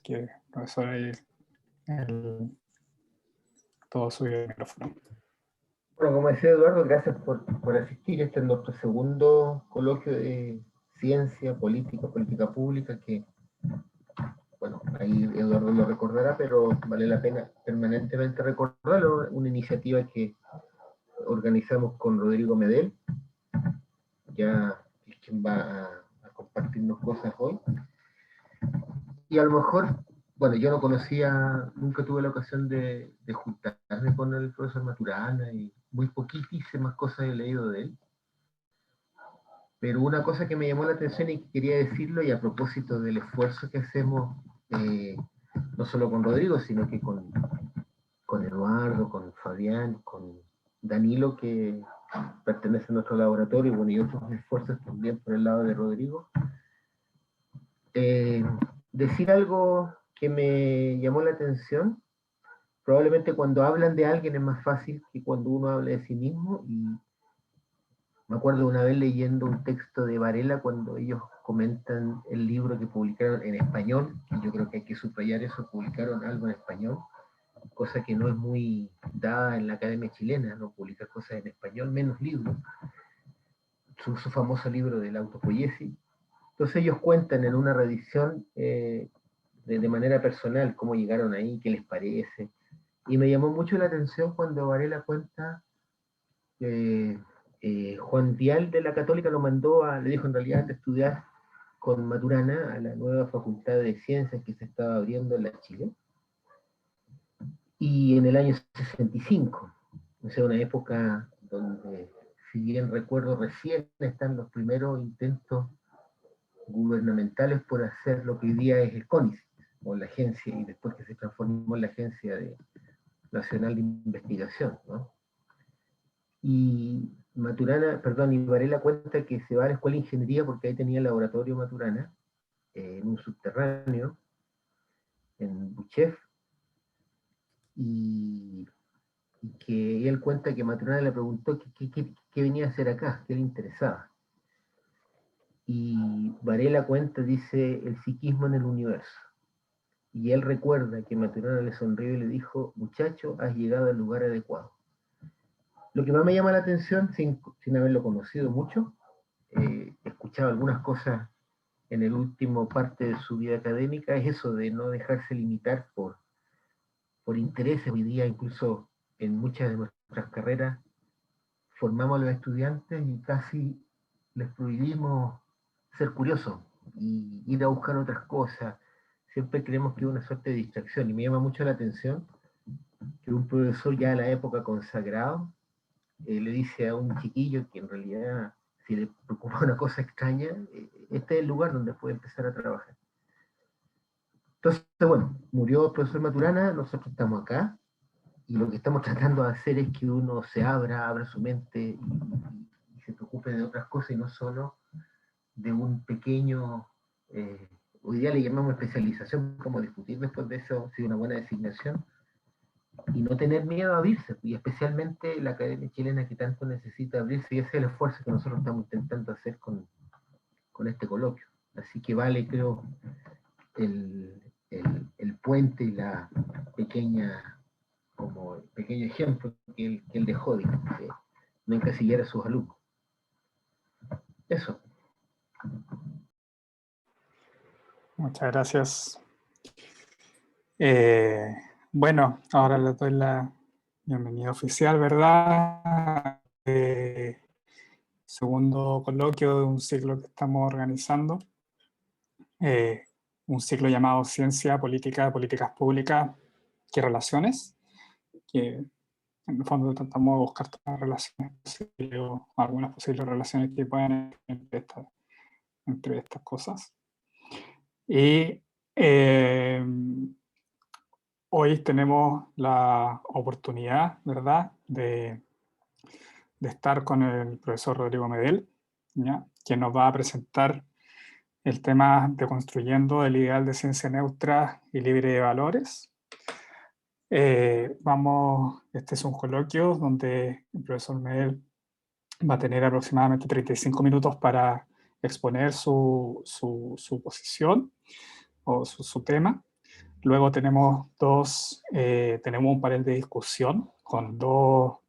que profesor ahí todo suyo el micrófono. Bueno, como decía Eduardo, gracias por asistir. Este es nuestro segundo coloquio de ciencia, política pública, que, bueno, ahí Eduardo lo recordará, pero vale la pena permanentemente recordarlo. Una iniciativa que organizamos con Rodrigo Medel, ya es quien va a compartirnos cosas hoy. Y a lo mejor, bueno, yo no conocía, nunca tuve la ocasión de juntarme con el profesor Maturana, y muy poquitísimas cosas he leído de él. Pero una cosa que me llamó la atención y que quería decirlo, y a propósito del esfuerzo que hacemos, no solo con Rodrigo, sino que con Eduardo, con Fabián, con Danilo, que pertenece a nuestro laboratorio, bueno, y otros esfuerzos también por el lado de Rodrigo. Decir algo que me llamó la atención. Probablemente cuando hablan de alguien es más fácil que cuando uno habla de sí mismo, y me acuerdo una vez leyendo un texto de Varela cuando ellos comentan el libro que publicaron en español, y yo creo que hay que subrayar eso, publicaron algo en español, cosa que no es muy dada en la academia chilena, no publicar cosas en español, menos libros, su famoso libro de la autopoiesis. Entonces ellos cuentan en una reedición de manera personal cómo llegaron ahí, qué les parece, y me llamó mucho la atención cuando Varela cuenta que Juan Vial de la Católica lo mandó le dijo en realidad a estudiar con Maturana a la nueva facultad de ciencias que se estaba abriendo en la Chile, y en el año 65, o sea, una época donde, si bien recuerdo, recién están los primeros intentos gubernamentales por hacer lo que hoy día es el CONICET, o la agencia, y después que se transformó en la Agencia Nacional de Investigación, ¿no? Y y Varela cuenta que se va a la escuela de ingeniería porque ahí tenía el laboratorio Maturana, en un subterráneo, en Buchef, y que él cuenta que Maturana le preguntó qué venía a hacer acá, qué le interesaba. Y Varela cuenta, dice, el psiquismo en el universo. Y él recuerda que Maturana le sonrió y le dijo, muchacho, has llegado al lugar adecuado. Lo que más me llama la atención, sin haberlo conocido mucho, he escuchado algunas cosas en el último parte de su vida académica, es eso de no dejarse limitar por intereses. Hoy día, incluso en muchas de nuestras carreras, formamos a los estudiantes y casi les prohibimos ser curiosos y ir a buscar otras cosas. Siempre creemos que es una suerte de distracción, y me llama mucho la atención que un profesor ya a la época consagrado le dice a un chiquillo que en realidad, si le preocupa una cosa extraña, este es el lugar donde puede empezar a trabajar. Entonces, bueno, murió el profesor Maturana, nosotros estamos acá, y lo que estamos tratando de hacer es que uno se abra su mente y se preocupe de otras cosas, y no solo de un pequeño, hoy día le llamamos especialización, como discutir después de eso si es una buena designación, y no tener miedo a abrirse, y especialmente la academia chilena que tanto necesita abrirse, y ese es el esfuerzo que nosotros estamos intentando hacer con este coloquio. Así que vale, creo, el puente y la pequeña, como el pequeño ejemplo que él dejó, de no encasillar a sus alumnos. Eso. Muchas gracias. Bueno, ahora le doy la bienvenida oficial, ¿verdad? Segundo coloquio de un ciclo que estamos organizando. Un ciclo llamado Ciencia, Política, Políticas Públicas, ¿qué relaciones? Que en el fondo tratamos de buscar todas las relaciones posibles, o algunas posibles relaciones que puedan entre estas cosas. Y hoy tenemos la oportunidad, ¿verdad?, de estar con el profesor Rodrigo Medel, ¿ya?, quien nos va a presentar el tema de construyendo el ideal de ciencia neutra y libre de valores. Este es un coloquio donde el profesor Medel va a tener aproximadamente 35 minutos para exponer su posición o su tema. Luego tenemos tenemos un panel de discusión con dos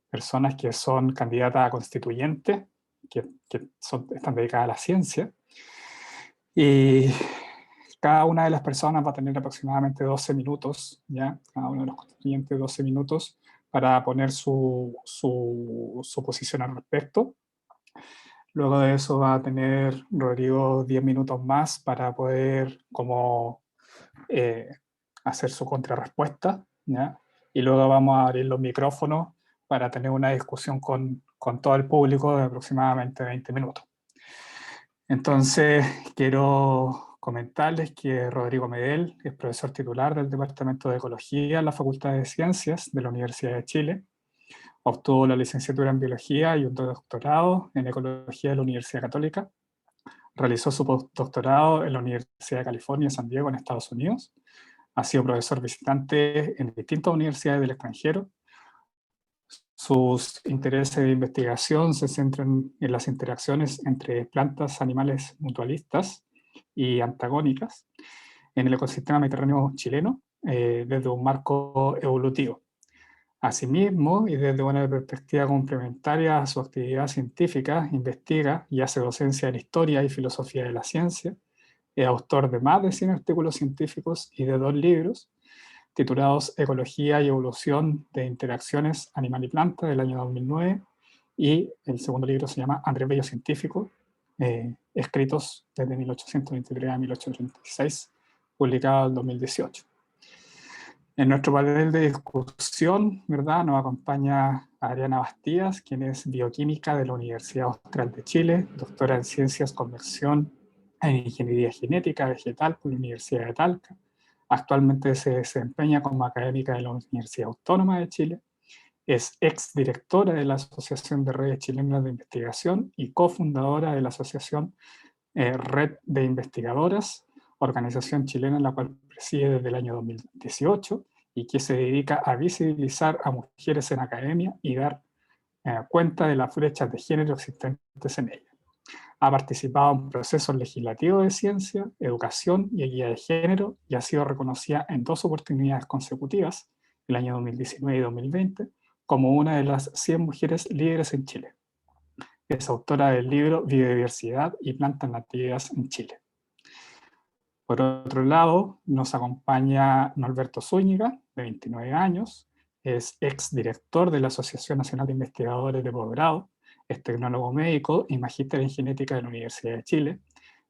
personas que son candidatas a constituyentes, están dedicadas a la ciencia. Y cada una de las personas va a tener aproximadamente 12 minutos, ¿ya? Cada uno de los constituyentes 12 minutos para poner su posición al respecto. Luego de eso va a tener Rodrigo 10 minutos más para poder hacer su contrarrespuesta, ¿ya? Y luego vamos a abrir los micrófonos para tener una discusión con todo el público de aproximadamente 20 minutos. Entonces, quiero comentarles que Rodrigo Medel es profesor titular del Departamento de Ecología en la Facultad de Ciencias de la Universidad de Chile. Obtuvo la licenciatura en Biología y un doctorado en Ecología de la Universidad Católica. Realizó su postdoctorado en la Universidad de California, San Diego, en Estados Unidos. Ha sido profesor visitante en distintas universidades del extranjero. Sus intereses de investigación se centran en las interacciones entre plantas, animales mutualistas y antagónicas en el ecosistema mediterráneo chileno desde un marco evolutivo. Asimismo, y desde una perspectiva complementaria a su actividad científica, investiga y hace docencia en historia y filosofía de la ciencia. Es autor de más de 100 artículos científicos y de 2 libros, titulados Ecología y Evolución de Interacciones Animal y Planta, del año 2009, y el segundo libro se llama Andrés Bello Científico, escritos desde 1823 a 1836, publicado en 2018. En nuestro panel de discusión, ¿verdad?, nos acompaña Adriana Bastías, quien es bioquímica de la Universidad Austral de Chile, doctora en Ciencias Conversión en Ingeniería Genética Vegetal por la Universidad de Talca. Actualmente se desempeña como académica de la Universidad Autónoma de Chile. Es exdirectora de la Asociación de Redes Chilenas de Investigación y cofundadora de la Asociación Red de Investigadoras, organización chilena en la cual preside desde el año 2018 y que se dedica a visibilizar a mujeres en academia y dar cuenta de las brechas de género existentes en ella. Ha participado en procesos legislativos de ciencia, educación y equidad de género y ha sido reconocida en 2 oportunidades consecutivas, el año 2019 y 2020, como una de las 100 mujeres líderes en Chile. Es autora del libro Biodiversidad y plantas nativas en Chile. Por otro lado, nos acompaña Norberto Zúñiga, de 29 años, es exdirector de la Asociación Nacional de Investigadores de Posgrado, es tecnólogo médico y magíster en genética de la Universidad de Chile,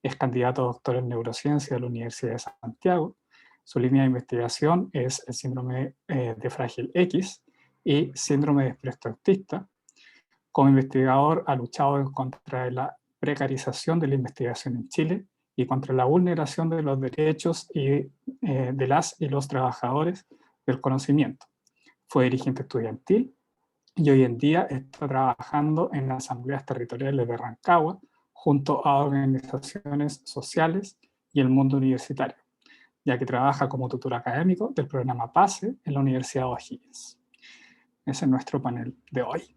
es candidato a doctor en neurociencia de la Universidad de Santiago. Su línea de investigación es el síndrome de Fragile X y síndrome de espectro autista. Como investigador ha luchado en contra de la precarización de la investigación en Chile y contra la vulneración de los derechos de las y los trabajadores del conocimiento. Fue dirigente estudiantil y hoy en día está trabajando en las asambleas territoriales de Rancagua junto a organizaciones sociales y el mundo universitario, ya que trabaja como tutor académico del programa PASE en la Universidad de O'Higgins. Ese es nuestro panel de hoy.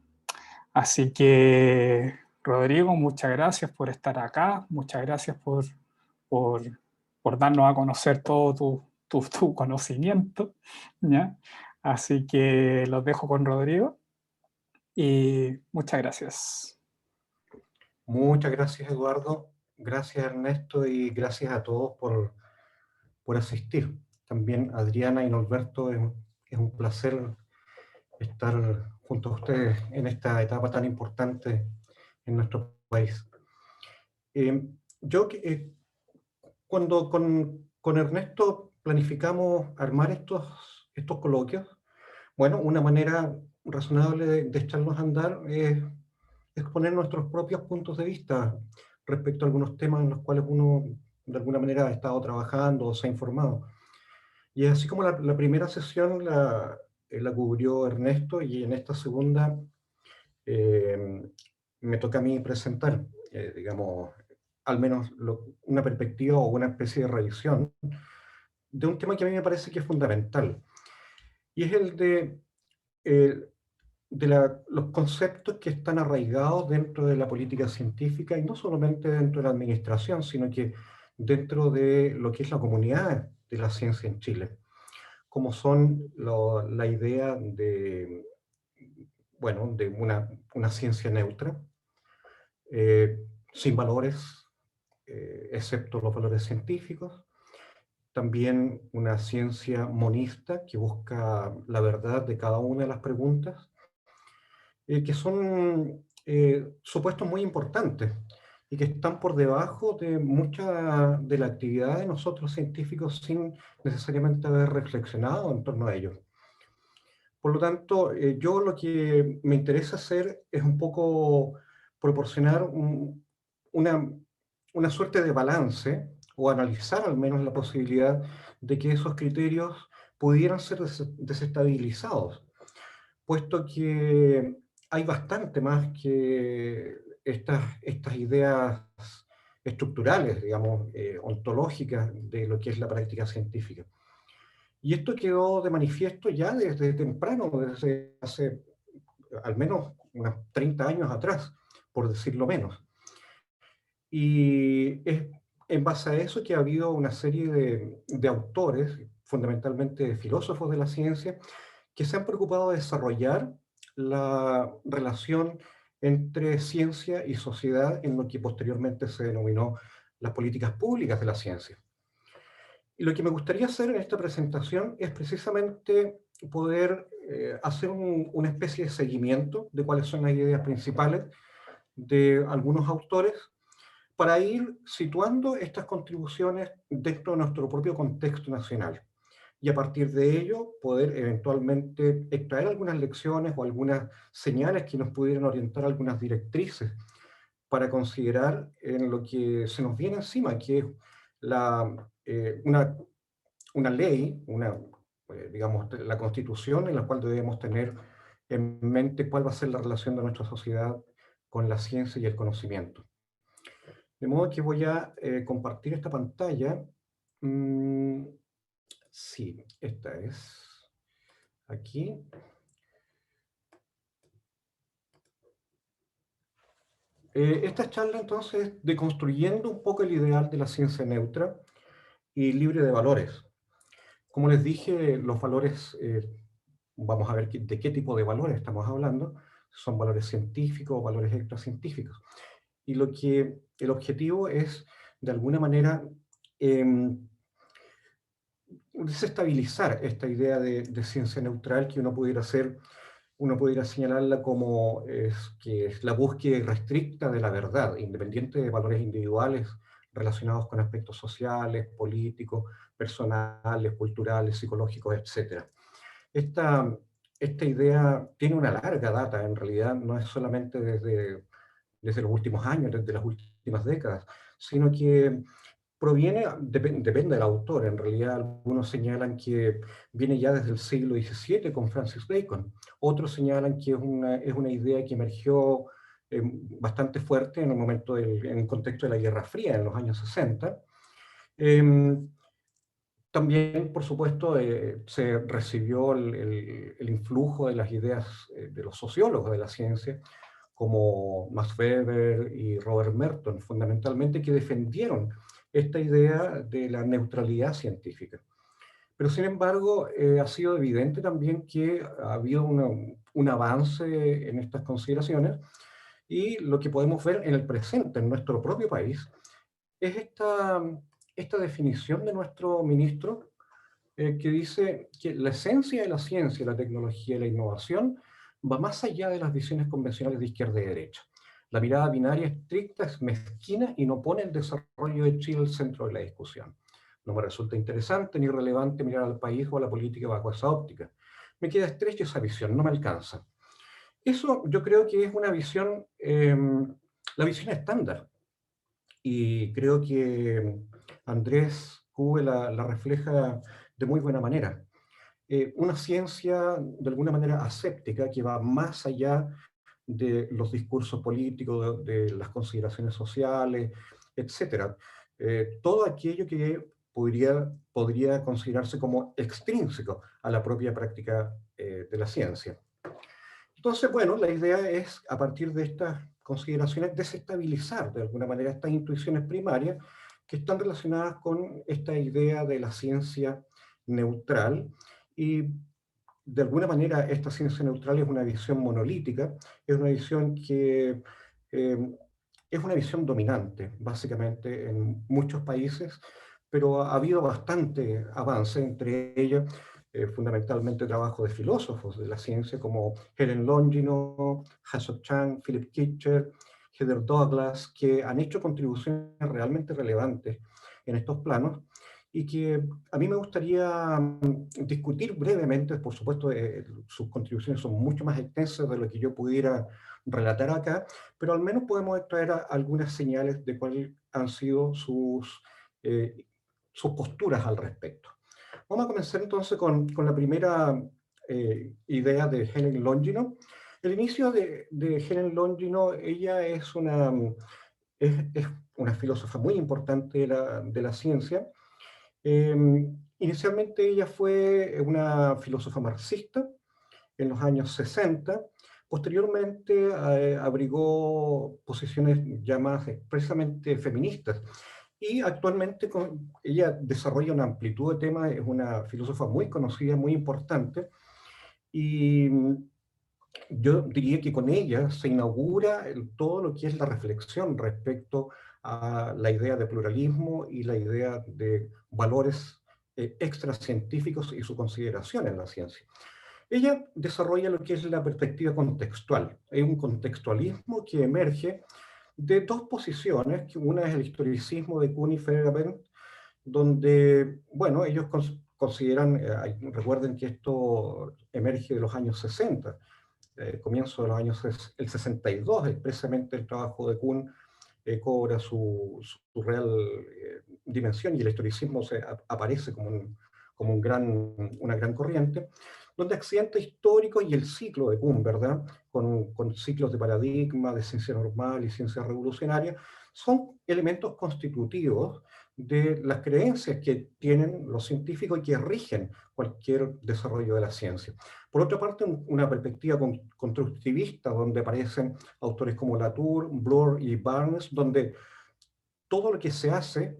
Así que, Rodrigo, muchas gracias por estar acá, muchas gracias por darnos a conocer todo tu conocimiento, ¿ya? Así que los dejo con Rodrigo y muchas gracias. Muchas gracias, Eduardo. Gracias, Ernesto, y gracias a todos por asistir. También Adriana y Norberto, es un placer estar junto a ustedes en esta etapa tan importante en nuestro país. Cuando con Ernesto planificamos armar estos coloquios, bueno, una manera razonable de echarlos a andar es exponer nuestros propios puntos de vista respecto a algunos temas en los cuales uno de alguna manera ha estado trabajando o se ha informado. Y así como la primera sesión la cubrió Ernesto, y en esta segunda me toca a mí presentar, digamos, al menos una perspectiva o una especie de revisión de un tema que a mí me parece que es fundamental, y es el de los conceptos que están arraigados dentro de la política científica, y no solamente dentro de la administración, sino que dentro de lo que es la comunidad de la ciencia en Chile, como son la idea de, bueno, de una ciencia neutra, sin valores, excepto los valores científicos. También una ciencia monista que busca la verdad de cada una de las preguntas, que son supuestos muy importantes y que están por debajo de mucha de la actividad de nosotros científicos sin necesariamente haber reflexionado en torno a ellos. Por lo tanto, yo lo que me interesa hacer es un poco proporcionar una suerte de balance o analizar al menos la posibilidad de que esos criterios pudieran ser desestabilizados, puesto que hay bastante más que estas ideas estructurales, digamos, ontológicas de lo que es la práctica científica. Y esto quedó de manifiesto ya desde temprano, desde hace al menos unos 30 años atrás, por decirlo menos. Y es en base a eso que ha habido una serie de autores, fundamentalmente filósofos de la ciencia, que se han preocupado de desarrollar la relación entre ciencia y sociedad en lo que posteriormente se denominó las políticas públicas de la ciencia. Y lo que me gustaría hacer en esta presentación es precisamente poder hacer una especie de seguimiento de cuáles son las ideas principales de algunos autores para ir situando estas contribuciones dentro de nuestro propio contexto nacional. Y a partir de ello poder eventualmente extraer algunas lecciones o algunas señales que nos pudieran orientar algunas directrices para considerar en lo que se nos viene encima, que es una ley, digamos, la Constitución en la cual debemos tener en mente cuál va a ser la relación de nuestra sociedad con la ciencia y el conocimiento. De modo que voy a compartir esta pantalla. Sí, esta es aquí. Esta charla entonces deconstruyendo un poco el ideal de la ciencia neutra y libre de valores. Como les dije, los valores, vamos a ver de qué tipo de valores estamos hablando, son valores científicos o valores extracientíficos. Y el objetivo es, de alguna manera, desestabilizar esta idea de ciencia neutral que uno pudiera señalarla como que es la búsqueda irrestricta de la verdad, independiente de valores individuales relacionados con aspectos sociales, políticos, personales, culturales, psicológicos, etc. Esta idea tiene una larga data, en realidad no es solamente desde los últimos años, desde las últimas décadas, sino que proviene, depende del autor, en realidad algunos señalan que viene ya desde el siglo XVII con Francis Bacon, otros señalan que es una idea que emergió bastante fuerte en en el contexto de la Guerra Fría, en los años 60. También, por supuesto, se recibió el influjo de las ideas de los sociólogos de la ciencia, como Max Weber y Robert Merton, fundamentalmente, que defendieron esta idea de la neutralidad científica. Pero, sin embargo, ha sido evidente también que ha habido un avance en estas consideraciones, y lo que podemos ver en el presente, en nuestro propio país, es esta definición de nuestro ministro, que dice que la esencia de la ciencia, la tecnología y la innovación va más allá de las visiones convencionales de izquierda y derecha. La mirada binaria estricta es mezquina y no pone el desarrollo de Chile al centro de la discusión. No me resulta interesante ni relevante mirar al país o a la política bajo esa óptica. Me queda estrecha esa visión, no me alcanza. Eso yo creo que es una visión, la visión estándar. Y creo que Andrés Cube la refleja de muy buena manera. Una ciencia de alguna manera aséptica que va más allá de los discursos políticos, de las consideraciones sociales, etc. Todo aquello que podría considerarse como extrínseco a la propia práctica de la ciencia. Entonces, bueno, la idea es, a partir de estas consideraciones, desestabilizar de alguna manera estas intuiciones primarias que están relacionadas con esta idea de la ciencia neutral, y de alguna manera esta ciencia neutral es una visión monolítica, es una visión que es una visión dominante, básicamente, en muchos países, pero ha habido bastante avance, entre ellos fundamentalmente trabajo de filósofos de la ciencia como Helen Longino, Hasso Chang, Philip Kitcher, Heather Douglas, que han hecho contribuciones realmente relevantes en estos planos, y que a mí me gustaría discutir brevemente. Por supuesto, sus contribuciones son mucho más extensas de lo que yo pudiera relatar acá, pero al menos podemos extraer algunas señales de cuáles han sido sus posturas al respecto. Vamos a comenzar entonces con la primera idea de Helen Longino. El inicio de Helen Longino, ella es una filósofa muy importante de la ciencia. Inicialmente ella fue una filósofa marxista en los años 60. Posteriormente abrigó posiciones ya más expresamente feministas, y actualmente ella desarrolla una amplitud de temas, es una filósofa muy conocida, muy importante, y yo diría que con ella se inaugura todo lo que es la reflexión respecto a la idea de pluralismo y la idea de valores extracientíficos y su consideración en la ciencia. Ella desarrolla lo que es la perspectiva contextual. Es un contextualismo que emerge de dos posiciones, que una es el historicismo de Kuhn y Feyerabend, donde, bueno, ellos consideran, recuerden que esto emerge de los años 60, comienzo de los años el 62, expresamente el trabajo de Kuhn cobra su real dimensión, y el historicismo aparece como, una gran corriente, donde accidentes históricos y el ciclo de Kuhn, ¿verdad? Con ciclos de paradigma, de ciencia normal y ciencia revolucionaria, son elementos constitutivos de las creencias que tienen los científicos y que rigen cualquier desarrollo de la ciencia. Por otra parte, una perspectiva constructivista, donde aparecen autores como Latour, Bloor y Barnes, donde todo lo que se hace,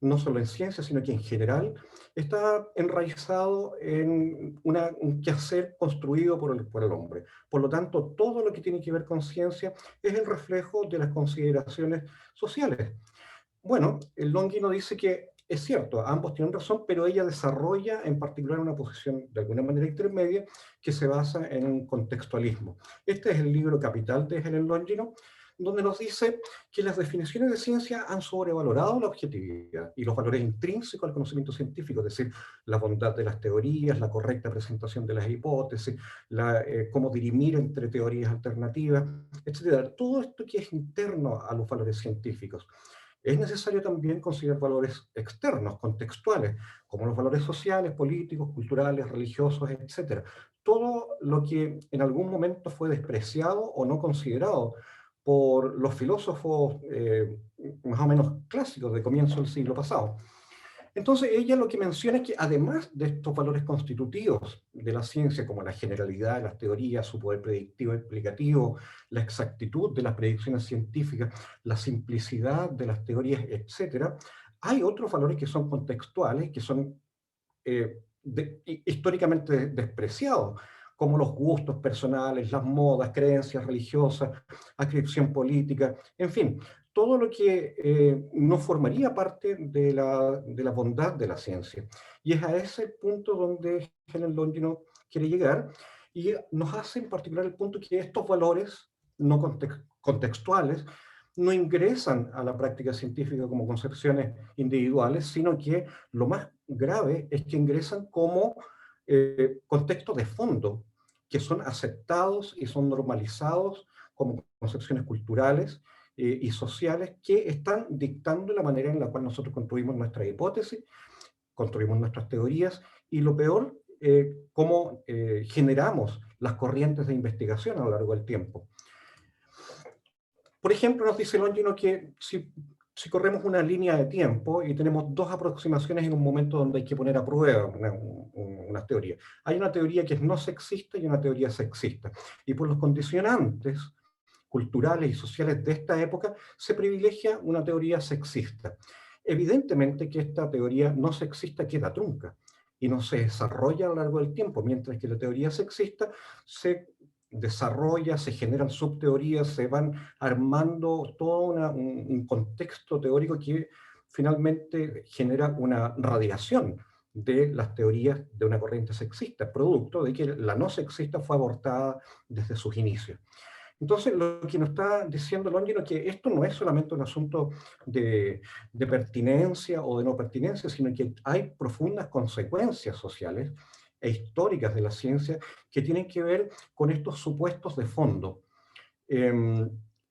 no solo en ciencia, sino que en general, está enraizado en un quehacer construido por el hombre. Por lo tanto, todo lo que tiene que ver con ciencia es el reflejo de las consideraciones sociales. Bueno, el Longino dice que es cierto, ambos tienen razón, pero ella desarrolla en particular una posición de alguna manera intermedia que se basa en un contextualismo. Este es el libro capital de Helen Longino, donde nos dice que las definiciones de ciencia han sobrevalorado la objetividad y los valores intrínsecos al conocimiento científico, es decir, la bondad de las teorías, la correcta presentación de las hipótesis, cómo dirimir entre teorías alternativas, etc. Todo esto que es interno a los valores científicos. Es necesario también considerar valores externos, contextuales, como los valores sociales, políticos, culturales, religiosos, etc. Todo lo que en algún momento fue despreciado o no considerado por los filósofos más o menos clásicos de comienzo del siglo pasado. Entonces ella lo que menciona es que además de estos valores constitutivos de la ciencia, como la generalidad de las teorías, su poder predictivo y explicativo, la exactitud de las predicciones científicas, la simplicidad de las teorías, etc., hay otros valores que son contextuales, que son históricamente despreciados, como los gustos personales, las modas, creencias religiosas, adscripción política, en fin, todo lo que no formaría parte de la bondad de la ciencia. Y es a ese punto donde Helen Longino quiere llegar, y nos hace en particular el punto que estos valores no contextuales no ingresan a la práctica científica como concepciones individuales, sino que lo más grave es que ingresan como contextos de fondo, que son aceptados y son normalizados como concepciones culturales y sociales, que están dictando la manera en la cual nosotros construimos nuestra hipótesis, construimos nuestras teorías, y lo peor, cómo generamos las corrientes de investigación a lo largo del tiempo. Por ejemplo, nos dice Longino que si corremos una línea de tiempo y tenemos dos aproximaciones en un momento donde hay que poner a prueba una teoría. Hay una teoría que es no sexista y una teoría sexista. Y por los condicionantes culturales y sociales de esta época, se privilegia una teoría sexista. Evidentemente que esta teoría no sexista queda trunca y no se desarrolla a lo largo del tiempo, mientras que la teoría sexista se desarrolla, se generan subteorías, se van armando todo un contexto teórico que finalmente genera una radiación de las teorías de una corriente sexista, producto de que la no sexista fue abortada desde sus inicios. Entonces, lo que nos está diciendo Longino es que esto no es solamente un asunto de pertinencia o de no pertinencia, sino que hay profundas consecuencias sociales e históricas de la ciencia que tienen que ver con estos supuestos de fondo.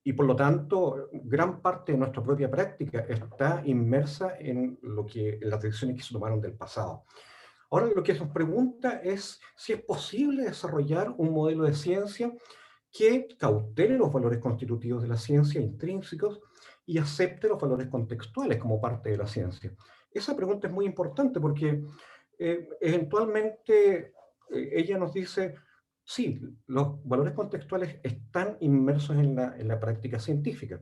Y por lo tanto, gran parte de nuestra propia práctica está inmersa en las decisiones que se tomaron del pasado. Ahora, lo que nos pregunta es si es posible desarrollar un modelo de ciencia que cautele los valores constitutivos de la ciencia intrínsecos y acepte los valores contextuales como parte de la ciencia. Esa pregunta es muy importante porque eventualmente ella nos dice, sí, los valores contextuales están inmersos en la práctica científica,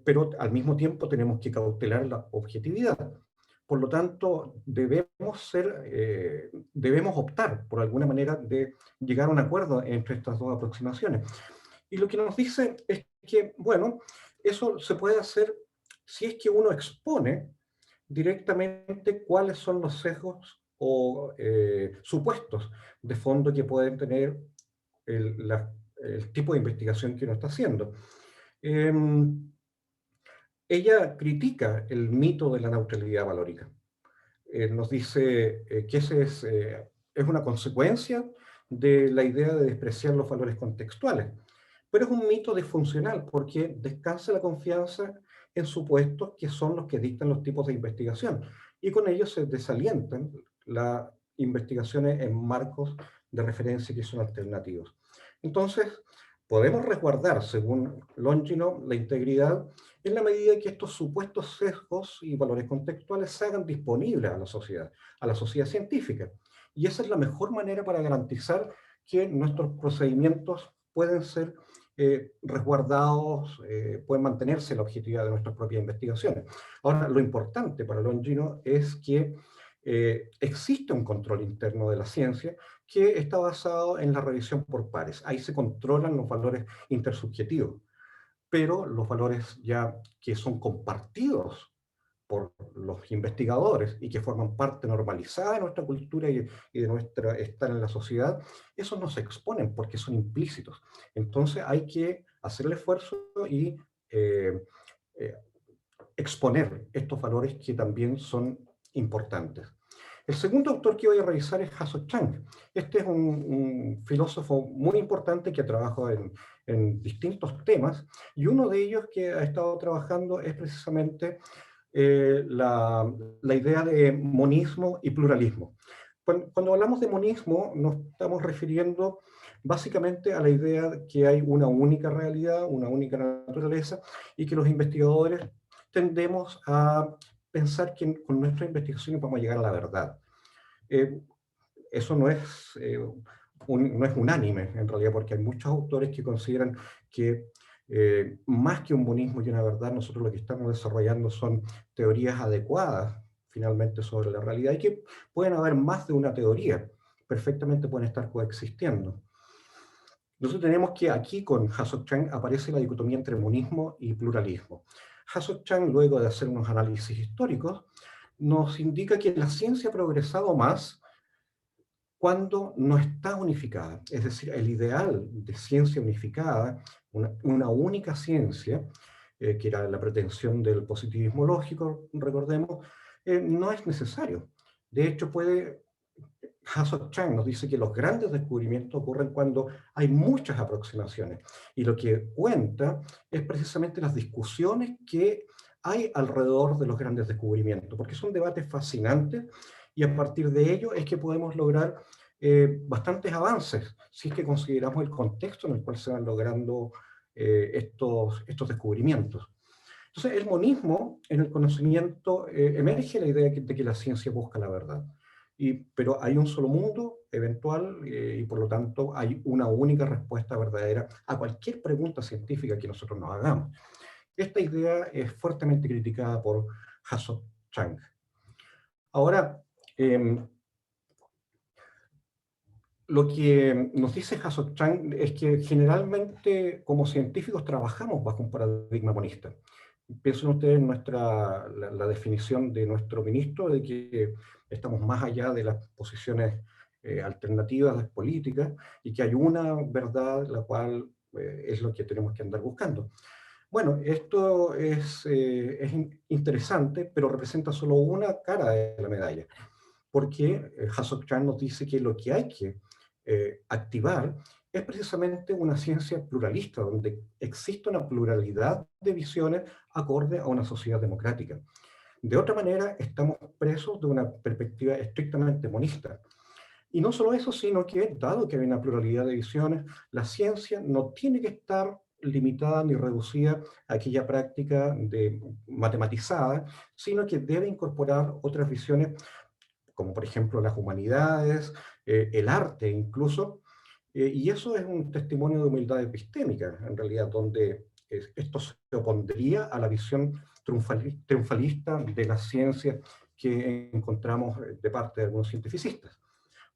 pero al mismo tiempo tenemos que cautelar la objetividad. Por lo tanto, debemos optar por alguna manera de llegar a un acuerdo entre estas dos aproximaciones. Y lo que nos dice es que, bueno, eso se puede hacer si es que uno expone directamente cuáles son los sesgos o supuestos de fondo que pueden tener el tipo de investigación que uno está haciendo. Ella critica el mito de la neutralidad valórica. Nos dice que ese es una consecuencia de la idea de despreciar los valores contextuales, pero es un mito disfuncional porque descansa la confianza en supuestos que son los que dictan los tipos de investigación, y con ellos se desalientan las investigaciones en marcos de referencia que son alternativos. Entonces, podemos resguardar, según Longino, la integridad en la medida que estos supuestos sesgos y valores contextuales se hagan disponibles a la sociedad científica. Y esa es la mejor manera para garantizar que nuestros procedimientos pueden ser resguardados, pueden mantenerse la objetividad de nuestras propias investigaciones. Ahora, lo importante para Longino es que existe un control interno de la ciencia que está basado en la revisión por pares. Ahí se controlan los valores intersubjetivos, pero los valores ya que son compartidos por los investigadores y que forman parte normalizada de nuestra cultura y de nuestro estar en la sociedad, esos no se exponen porque son implícitos. Entonces hay que hacer el esfuerzo y eh, exponer estos valores que también son importantes. El segundo autor que voy a revisar es Hasso Chang. Este es un filósofo muy importante que ha trabajado en distintos temas, y uno de ellos que ha estado trabajando es precisamente la idea de monismo y pluralismo. Cuando hablamos de monismo, nos estamos refiriendo básicamente a la idea de que hay una única realidad, una única naturaleza, y que los investigadores tendemos a pensar que con nuestras investigaciones vamos a llegar a la verdad. Eso no es, no es unánime, en realidad, porque hay muchos autores que consideran que más que un monismo y una verdad, nosotros lo que estamos desarrollando son teorías adecuadas, finalmente, sobre la realidad, y que pueden haber más de una teoría, perfectamente pueden estar coexistiendo. Nosotros tenemos que aquí con Hasso Chang aparece la dicotomía entre monismo y pluralismo. Hasso Chang, luego de hacer unos análisis históricos, nos indica que la ciencia ha progresado más cuando no está unificada. Es decir, el ideal de ciencia unificada, una única ciencia, que era la pretensión del positivismo lógico, recordemos, no es necesario. De hecho, Hasso Chang nos dice que los grandes descubrimientos ocurren cuando hay muchas aproximaciones. Y lo que cuenta es precisamente las discusiones que hay alrededor de los grandes descubrimientos, porque son debates fascinantes y a partir de ello es que podemos lograr bastantes avances, si es que consideramos el contexto en el cual se van logrando estos descubrimientos. Entonces, el monismo en el conocimiento emerge la idea de que la ciencia busca la verdad. Pero hay un solo mundo eventual y por lo tanto hay una única respuesta verdadera a cualquier pregunta científica que nosotros nos hagamos. Esta idea es fuertemente criticada por Hasok Chang. Ahora, lo que nos dice Hasok Chang es que generalmente como científicos trabajamos bajo un paradigma monista. Piensen ustedes en la definición de nuestro ministro de que estamos más allá de las posiciones alternativas políticas y que hay una verdad la cual es lo que tenemos que andar buscando. Bueno, esto es interesante, pero representa solo una cara de la medalla, porque Hasok Chan nos dice que lo que hay que activar es precisamente una ciencia pluralista, donde existe una pluralidad de visiones acorde a una sociedad democrática. De otra manera, estamos presos de una perspectiva estrictamente monista. Y no solo eso, sino que, dado que hay una pluralidad de visiones, la ciencia no tiene que estar limitada ni reducida a aquella práctica de matematizada, sino que debe incorporar otras visiones, como por ejemplo las humanidades, el arte incluso, y eso es un testimonio de humildad epistémica, en realidad, donde esto se opondría a la visión triunfalista de la ciencia que encontramos de parte de algunos cientificistas.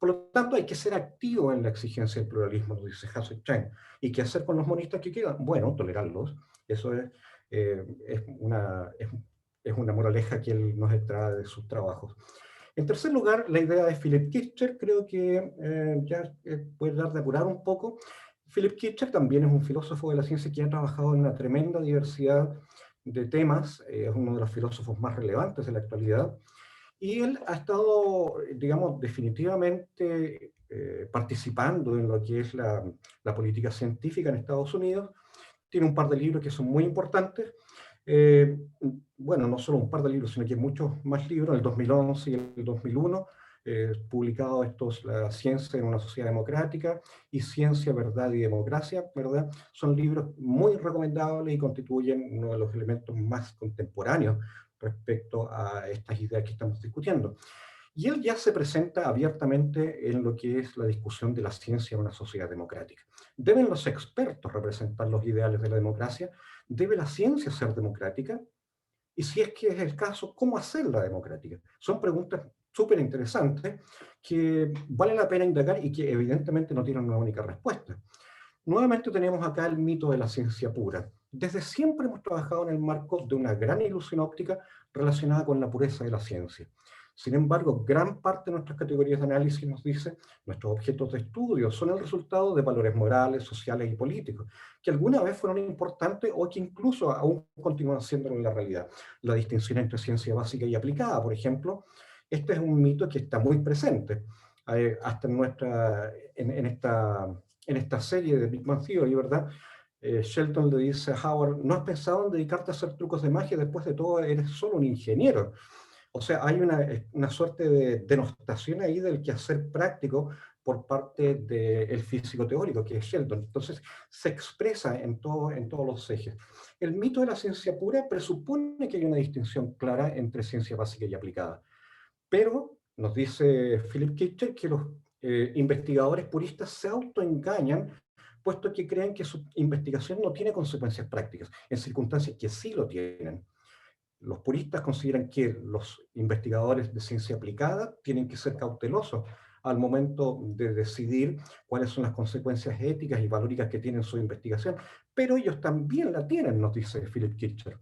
Por lo tanto, hay que ser activo en la exigencia del pluralismo, nos dice Hasek Chang. ¿Y qué hacer con los monistas que quedan? Bueno, tolerarlos. Eso es una moraleja que él nos extrae de sus trabajos. En tercer lugar, la idea de Philip Kitcher, creo que puede dar de apurar un poco. Philip Kitcher también es un filósofo de la ciencia que ha trabajado en una tremenda diversidad de temas, es uno de los filósofos más relevantes de la actualidad, y él ha estado, digamos, definitivamente participando en lo que es la política científica en Estados Unidos. Tiene un par de libros que son muy importantes. Bueno, no solo un par de libros, sino que muchos más libros, el 2011 y el 2001, publicados estos, La ciencia en una sociedad democrática y Ciencia, verdad y democracia, ¿verdad? Son libros muy recomendables y constituyen uno de los elementos más contemporáneos respecto a estas ideas que estamos discutiendo. Y él ya se presenta abiertamente en lo que es la discusión de la ciencia en una sociedad democrática. ¿Deben los expertos representar los ideales de la democracia? ¿Debe la ciencia ser democrática? Y si es que es el caso, ¿cómo hacerla democrática? Son preguntas súper interesantes que vale la pena indagar y que evidentemente no tienen una única respuesta. Nuevamente tenemos acá el mito de la ciencia pura. Desde siempre hemos trabajado en el marco de una gran ilusión óptica relacionada con la pureza de la ciencia. Sin embargo, gran parte de nuestras categorías de análisis nos dice nuestros objetos de estudio son el resultado de valores morales, sociales y políticos, que alguna vez fueron importantes o que incluso aún continúan siendo en la realidad. La distinción entre ciencia básica y aplicada, por ejemplo, este es un mito que está muy presente. Hasta en esta serie de Big Bang Theory, ¿verdad? Sheldon le dice a Howard, ¿no has pensado en dedicarte a hacer trucos de magia? Después de todo, eres solo un ingeniero. O sea, hay una suerte de denostación ahí del quehacer práctico por parte del físico teórico, que es Sheldon. Entonces, se expresa en todos los ejes. El mito de la ciencia pura presupone que hay una distinción clara entre ciencia básica y aplicada. Pero, nos dice Philip Kitcher, que los investigadores puristas se autoengañan puesto que creen que su investigación no tiene consecuencias prácticas, en circunstancias que sí lo tienen. Los puristas consideran que los investigadores de ciencia aplicada tienen que ser cautelosos al momento de decidir cuáles son las consecuencias éticas y valóricas que tienen su investigación, pero ellos también la tienen, nos dice Philip Kitcher.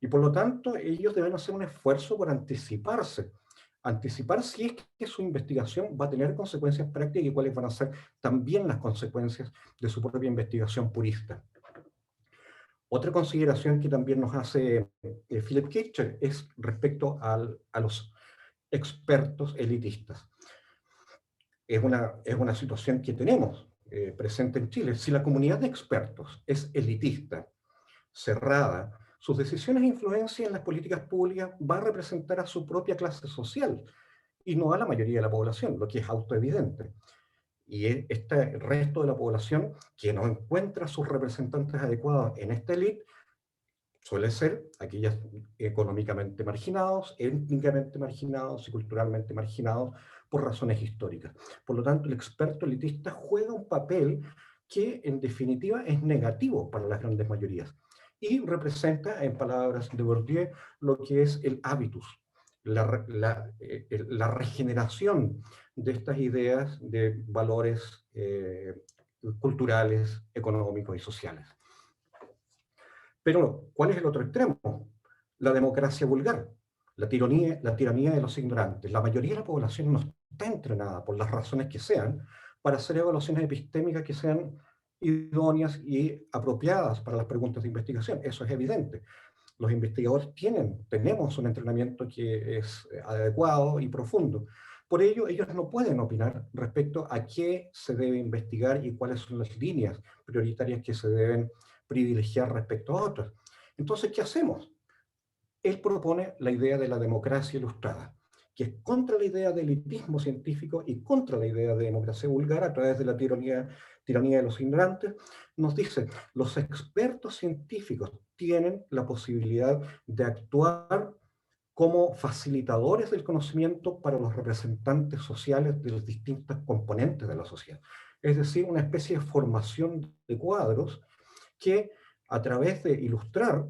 Y por lo tanto, ellos deben hacer un esfuerzo por anticipar si es que su investigación va a tener consecuencias prácticas y cuáles van a ser también las consecuencias de su propia investigación purista. Otra consideración que también nos hace Philip Kitcher es respecto a los expertos elitistas. Es una situación que tenemos presente en Chile. Si la comunidad de expertos es elitista, cerrada, sus decisiones e influencia en las políticas públicas va a representar a su propia clase social y no a la mayoría de la población, lo que es autoevidente. Y este resto de la población que no encuentra sus representantes adecuados en esta élite suele ser aquellos económicamente marginados, étnicamente marginados y culturalmente marginados por razones históricas. Por lo tanto, el experto elitista juega un papel que en definitiva es negativo para las grandes mayorías. y representa, en palabras de Bourdieu, lo que es el hábitus, la regeneración de estas ideas de valores culturales, económicos y sociales. Pero, ¿cuál es el otro extremo? La democracia vulgar, la tiranía de los ignorantes. La mayoría de la población no está entrenada, por las razones que sean, para hacer evaluaciones epistémicas que sean idóneas y apropiadas para las preguntas de investigación. Eso es evidente. Los investigadores tenemos un entrenamiento que es adecuado y profundo. Por ello, ellos no pueden opinar respecto a qué se debe investigar y cuáles son las líneas prioritarias que se deben privilegiar respecto a otras. Entonces, ¿qué hacemos? Él propone la idea de la democracia ilustrada, que es contra la idea de elitismo científico y contra la idea de democracia vulgar a través de la tiranía de los ignorantes. Nos dice, los expertos científicos tienen la posibilidad de actuar como facilitadores del conocimiento para los representantes sociales de los distintos componentes de la sociedad. Es decir, una especie de formación de cuadros que, a través de ilustrar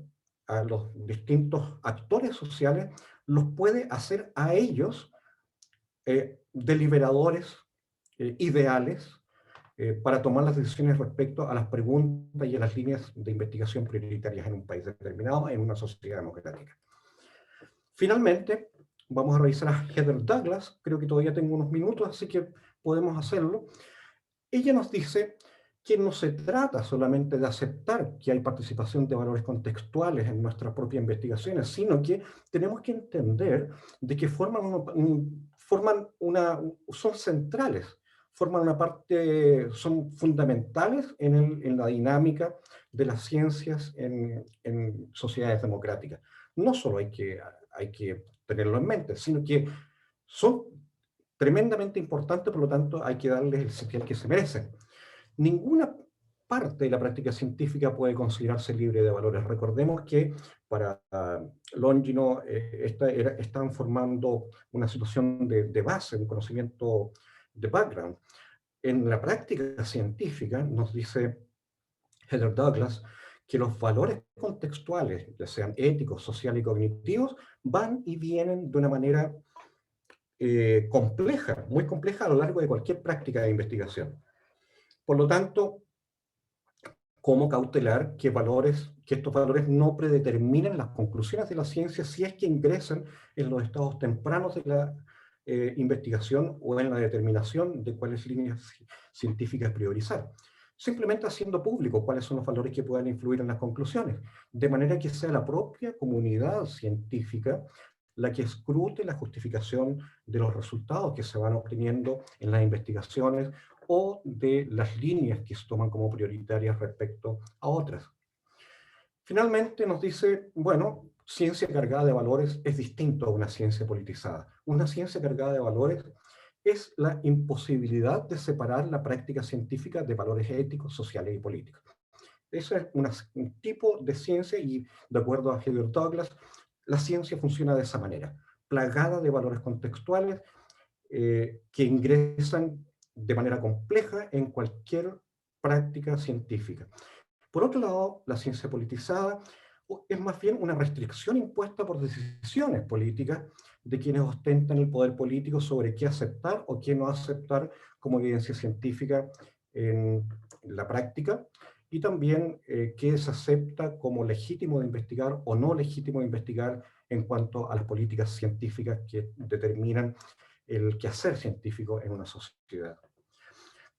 a los distintos actores sociales, los puede hacer a ellos deliberadores ideales para tomar las decisiones respecto a las preguntas y a las líneas de investigación prioritarias en un país determinado, en una sociedad democrática. Finalmente, vamos a revisar a Heather Douglas. Creo que todavía tengo unos minutos, así que podemos hacerlo. Ella nos dice que no se trata solamente de aceptar que hay participación de valores contextuales en nuestras propias investigaciones, sino que tenemos que entender de que son centrales, forman una parte, son fundamentales en la dinámica de las ciencias en sociedades democráticas. No solo hay que tenerlo en mente, sino que son tremendamente importantes, por lo tanto hay que darles el sitio que se merecen. Ninguna parte de la práctica científica puede considerarse libre de valores. Recordemos que para Longino estaban formando una situación de base, un conocimiento de background. En la práctica científica, nos dice Heather Douglas, que los valores contextuales, ya sean éticos, sociales y cognitivos, van y vienen de una manera compleja, muy compleja a lo largo de cualquier práctica de investigación. Por lo tanto, ¿cómo cautelar que estos valores no predeterminen las conclusiones de la ciencia si es que ingresan en los estados tempranos de la investigación o en la determinación de cuáles líneas científicas priorizar? Simplemente haciendo público cuáles son los valores que puedan influir en las conclusiones, de manera que sea la propia comunidad científica la que escrute la justificación de los resultados que se van obteniendo en las investigaciones o de las líneas que se toman como prioritarias respecto a otras. Finalmente nos dice, bueno, ciencia cargada de valores es distinto a una ciencia politizada. Una ciencia cargada de valores es la imposibilidad de separar la práctica científica de valores éticos, sociales y políticos. Eso es un tipo de ciencia y, de acuerdo a Heather Douglas, la ciencia funciona de esa manera, plagada de valores contextuales que ingresan de manera compleja en cualquier práctica científica. Por otro lado, la ciencia politizada es más bien una restricción impuesta por decisiones políticas de quienes ostentan el poder político sobre qué aceptar o qué no aceptar como evidencia científica en la práctica, y también qué se acepta como legítimo de investigar o no legítimo de investigar en cuanto a las políticas científicas que determinan el quehacer científico en una sociedad.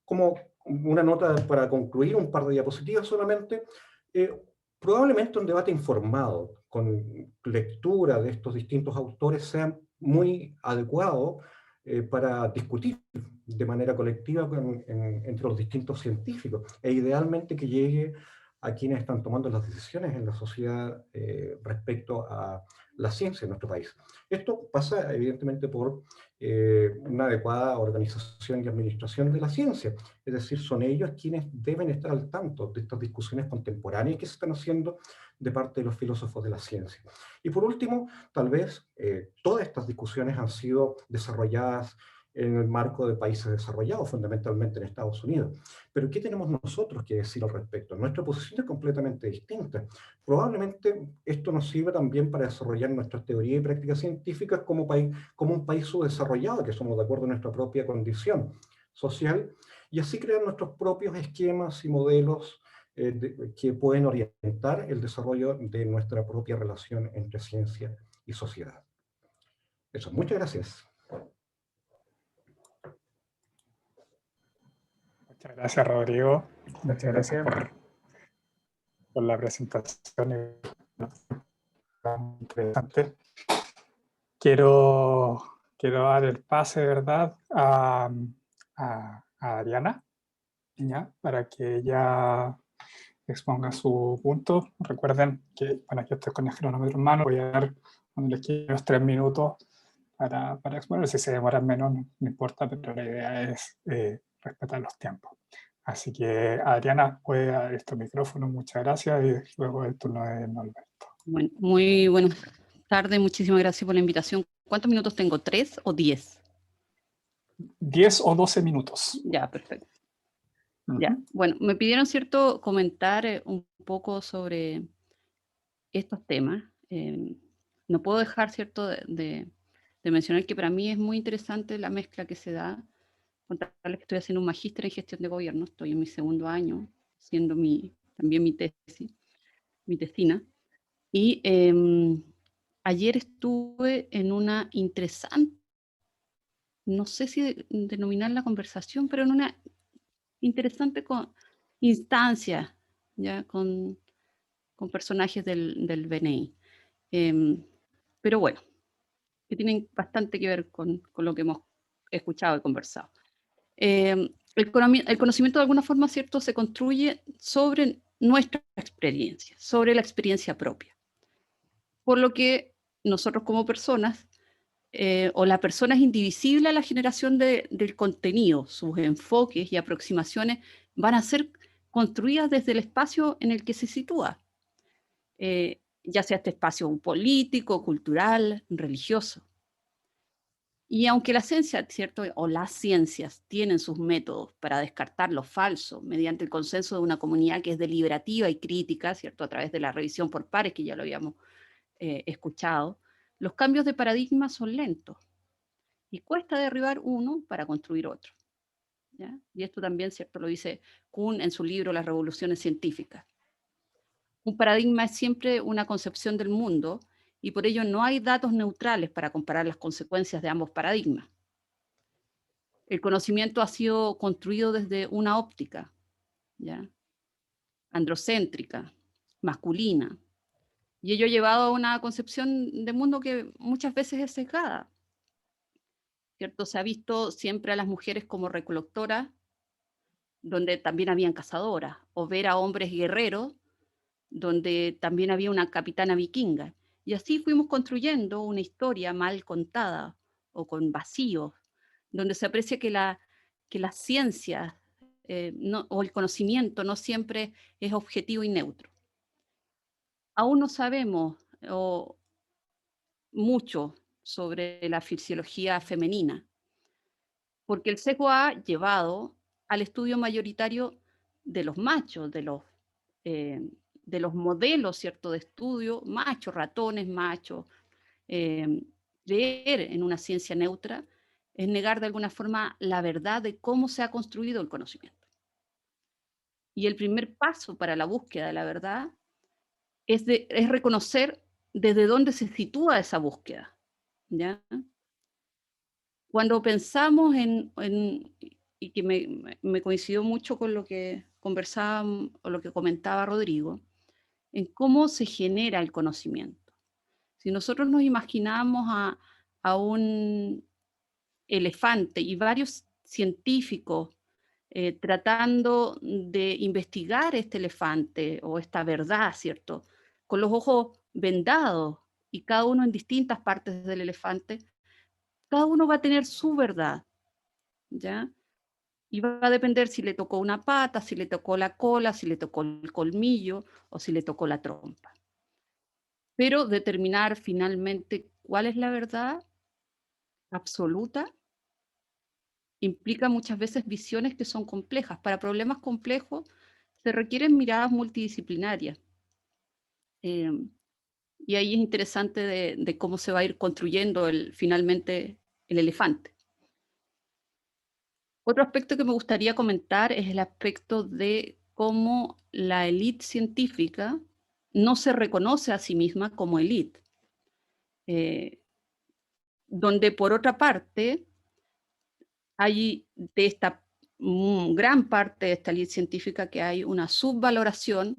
Como una nota para concluir, un par de diapositivas solamente, probablemente un debate informado, con lectura de estos distintos autores, sea muy adecuado para discutir de manera colectiva entre los distintos científicos, e idealmente que llegue a quienes están tomando las decisiones en la sociedad respecto a la ciencia en nuestro país. Esto pasa evidentemente por una adecuada organización y administración de la ciencia, es decir, son ellos quienes deben estar al tanto de estas discusiones contemporáneas que se están haciendo de parte de los filósofos de la ciencia. Y por último, tal vez todas estas discusiones han sido desarrolladas en el marco de países desarrollados, fundamentalmente en Estados Unidos. Pero ¿qué tenemos nosotros que decir al respecto? Nuestra posición es completamente distinta. Probablemente esto nos sirve también para desarrollar nuestras teorías y prácticas científicas como, como un país subdesarrollado, que somos de acuerdo a nuestra propia condición social, y así crear nuestros propios esquemas y modelos que pueden orientar el desarrollo de nuestra propia relación entre ciencia y sociedad. Eso, muchas gracias. Muchas gracias, Rodrigo. Muchas gracias Gracias. por la presentación. Interesante. Quiero dar el pase, ¿verdad?, a Adriana, ¿ya?, para que ella exponga su punto. Recuerden que, bueno, yo estoy con el cronómetro en mano, voy a dar cuando les quiero los 3 minutos para exponer. Si se demoran menos, no importa, pero la idea es respetar los tiempos. Así que, Adriana, puede dar este micrófono, muchas gracias, y luego el turno de Norberto. Bueno, muy buenas tardes, muchísimas gracias por la invitación. ¿Cuántos minutos tengo? ¿3 o 10? 10 o 12 minutos. Ya, perfecto. Ya, bueno, me pidieron, ¿cierto?, comentar un poco sobre estos temas. No puedo dejar, ¿cierto?, de mencionar que para mí es muy interesante la mezcla que se da. Contarles que estoy haciendo un magíster en gestión de gobierno, estoy en mi 2º año, haciendo también mi tesis, mi tesina. Y ayer estuve en una interesante, no sé si denominar la conversación, pero en una interesante instancia, ya con personajes del BNI. Pero bueno, que tienen bastante que ver con lo que hemos escuchado y conversado. El conocimiento de alguna forma, ¿cierto?, se construye sobre nuestra experiencia, sobre la experiencia propia. Por lo que nosotros como personas, o la persona es indivisible a la generación del contenido, sus enfoques y aproximaciones van a ser construidas desde el espacio en el que se sitúa, ya sea este espacio político, cultural, religioso. Y aunque la ciencia, ¿cierto?, o las ciencias tienen sus métodos para descartar lo falso mediante el consenso de una comunidad que es deliberativa y crítica, ¿cierto?, a través de la revisión por pares, que ya lo habíamos escuchado, los cambios de paradigma son lentos y cuesta derribar uno para construir otro, ¿ya? Y esto también, ¿cierto?, lo dice Kuhn en su libro Las revoluciones científicas. Un paradigma es siempre una concepción del mundo y por ello no hay datos neutrales para comparar las consecuencias de ambos paradigmas. El conocimiento ha sido construido desde una óptica, ¿ya?, androcéntrica, masculina, y ello ha llevado a una concepción de mundo que muchas veces es sesgada, ¿cierto? Se ha visto siempre a las mujeres como recolectoras, donde también habían cazadoras, o ver a hombres guerreros, donde también había una capitana vikinga. Y así fuimos construyendo una historia mal contada o con vacíos, donde se aprecia que la ciencia o el conocimiento no siempre es objetivo y neutro. Aún no sabemos mucho sobre la fisiología femenina, porque el sesgo ha llevado al estudio mayoritario de los machos, de los modelos, ¿cierto?, de estudio, machos, ratones, machos. Creer en una ciencia neutra es negar de alguna forma la verdad de cómo se ha construido el conocimiento. Y el primer paso para la búsqueda de la verdad es reconocer desde dónde se sitúa esa búsqueda, ¿ya? Cuando pensamos y que me coincidió mucho con lo que conversábamos o lo que comentaba Rodrigo, en cómo se genera el conocimiento. Si nosotros nos imaginamos a un elefante y varios científicos tratando de investigar este elefante o esta verdad, ¿cierto?, con los ojos vendados y cada uno en distintas partes del elefante, cada uno va a tener su verdad, ¿ya? Y va a depender si le tocó una pata, si le tocó la cola, si le tocó el colmillo o si le tocó la trompa. Pero determinar finalmente cuál es la verdad absoluta implica muchas veces visiones que son complejas. Para problemas complejos se requieren miradas multidisciplinarias. Y ahí es interesante de cómo se va a ir construyendo finalmente el elefante. Otro aspecto que me gustaría comentar es el aspecto de cómo la élite científica no se reconoce a sí misma como élite. Donde por otra parte hay de esta gran parte de esta élite científica que hay una subvaloración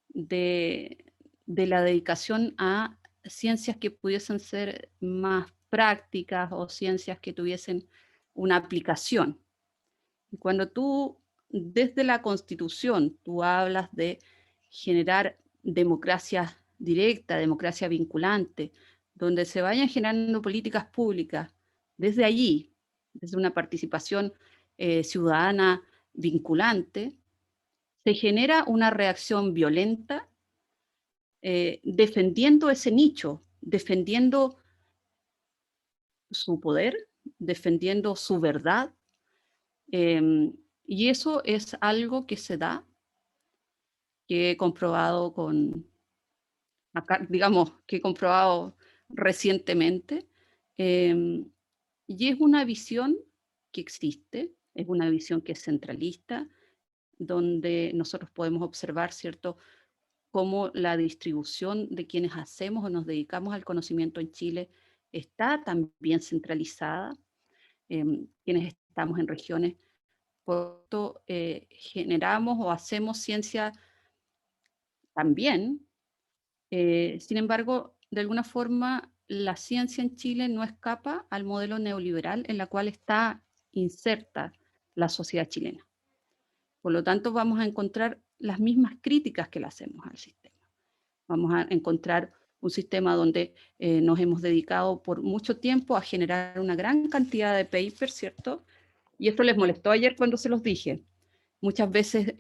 de la dedicación a ciencias que pudiesen ser más prácticas o ciencias que tuviesen una aplicación. Y cuando tú, desde la Constitución, tú hablas de generar democracia directa, democracia vinculante, donde se vayan generando políticas públicas desde allí, desde una participación ciudadana vinculante, se genera una reacción violenta defendiendo ese nicho, defendiendo su poder, defendiendo su verdad. Y eso es algo que se da, que he comprobado que he comprobado recientemente. Y es una visión que existe, es una visión que es centralista, donde nosotros podemos observar, ¿cierto?, cómo la distribución de quienes hacemos o nos dedicamos al conocimiento en Chile está también centralizada. Quienes estamos en regiones, por esto generamos o hacemos ciencia también. Sin embargo, de alguna forma, la ciencia en Chile no escapa al modelo neoliberal en la cual está inserta la sociedad chilena. Por lo tanto, vamos a encontrar las mismas críticas que le hacemos al sistema. Vamos a encontrar un sistema donde nos hemos dedicado por mucho tiempo a generar una gran cantidad de papers, ¿cierto? Y esto les molestó ayer cuando se los dije. Muchas veces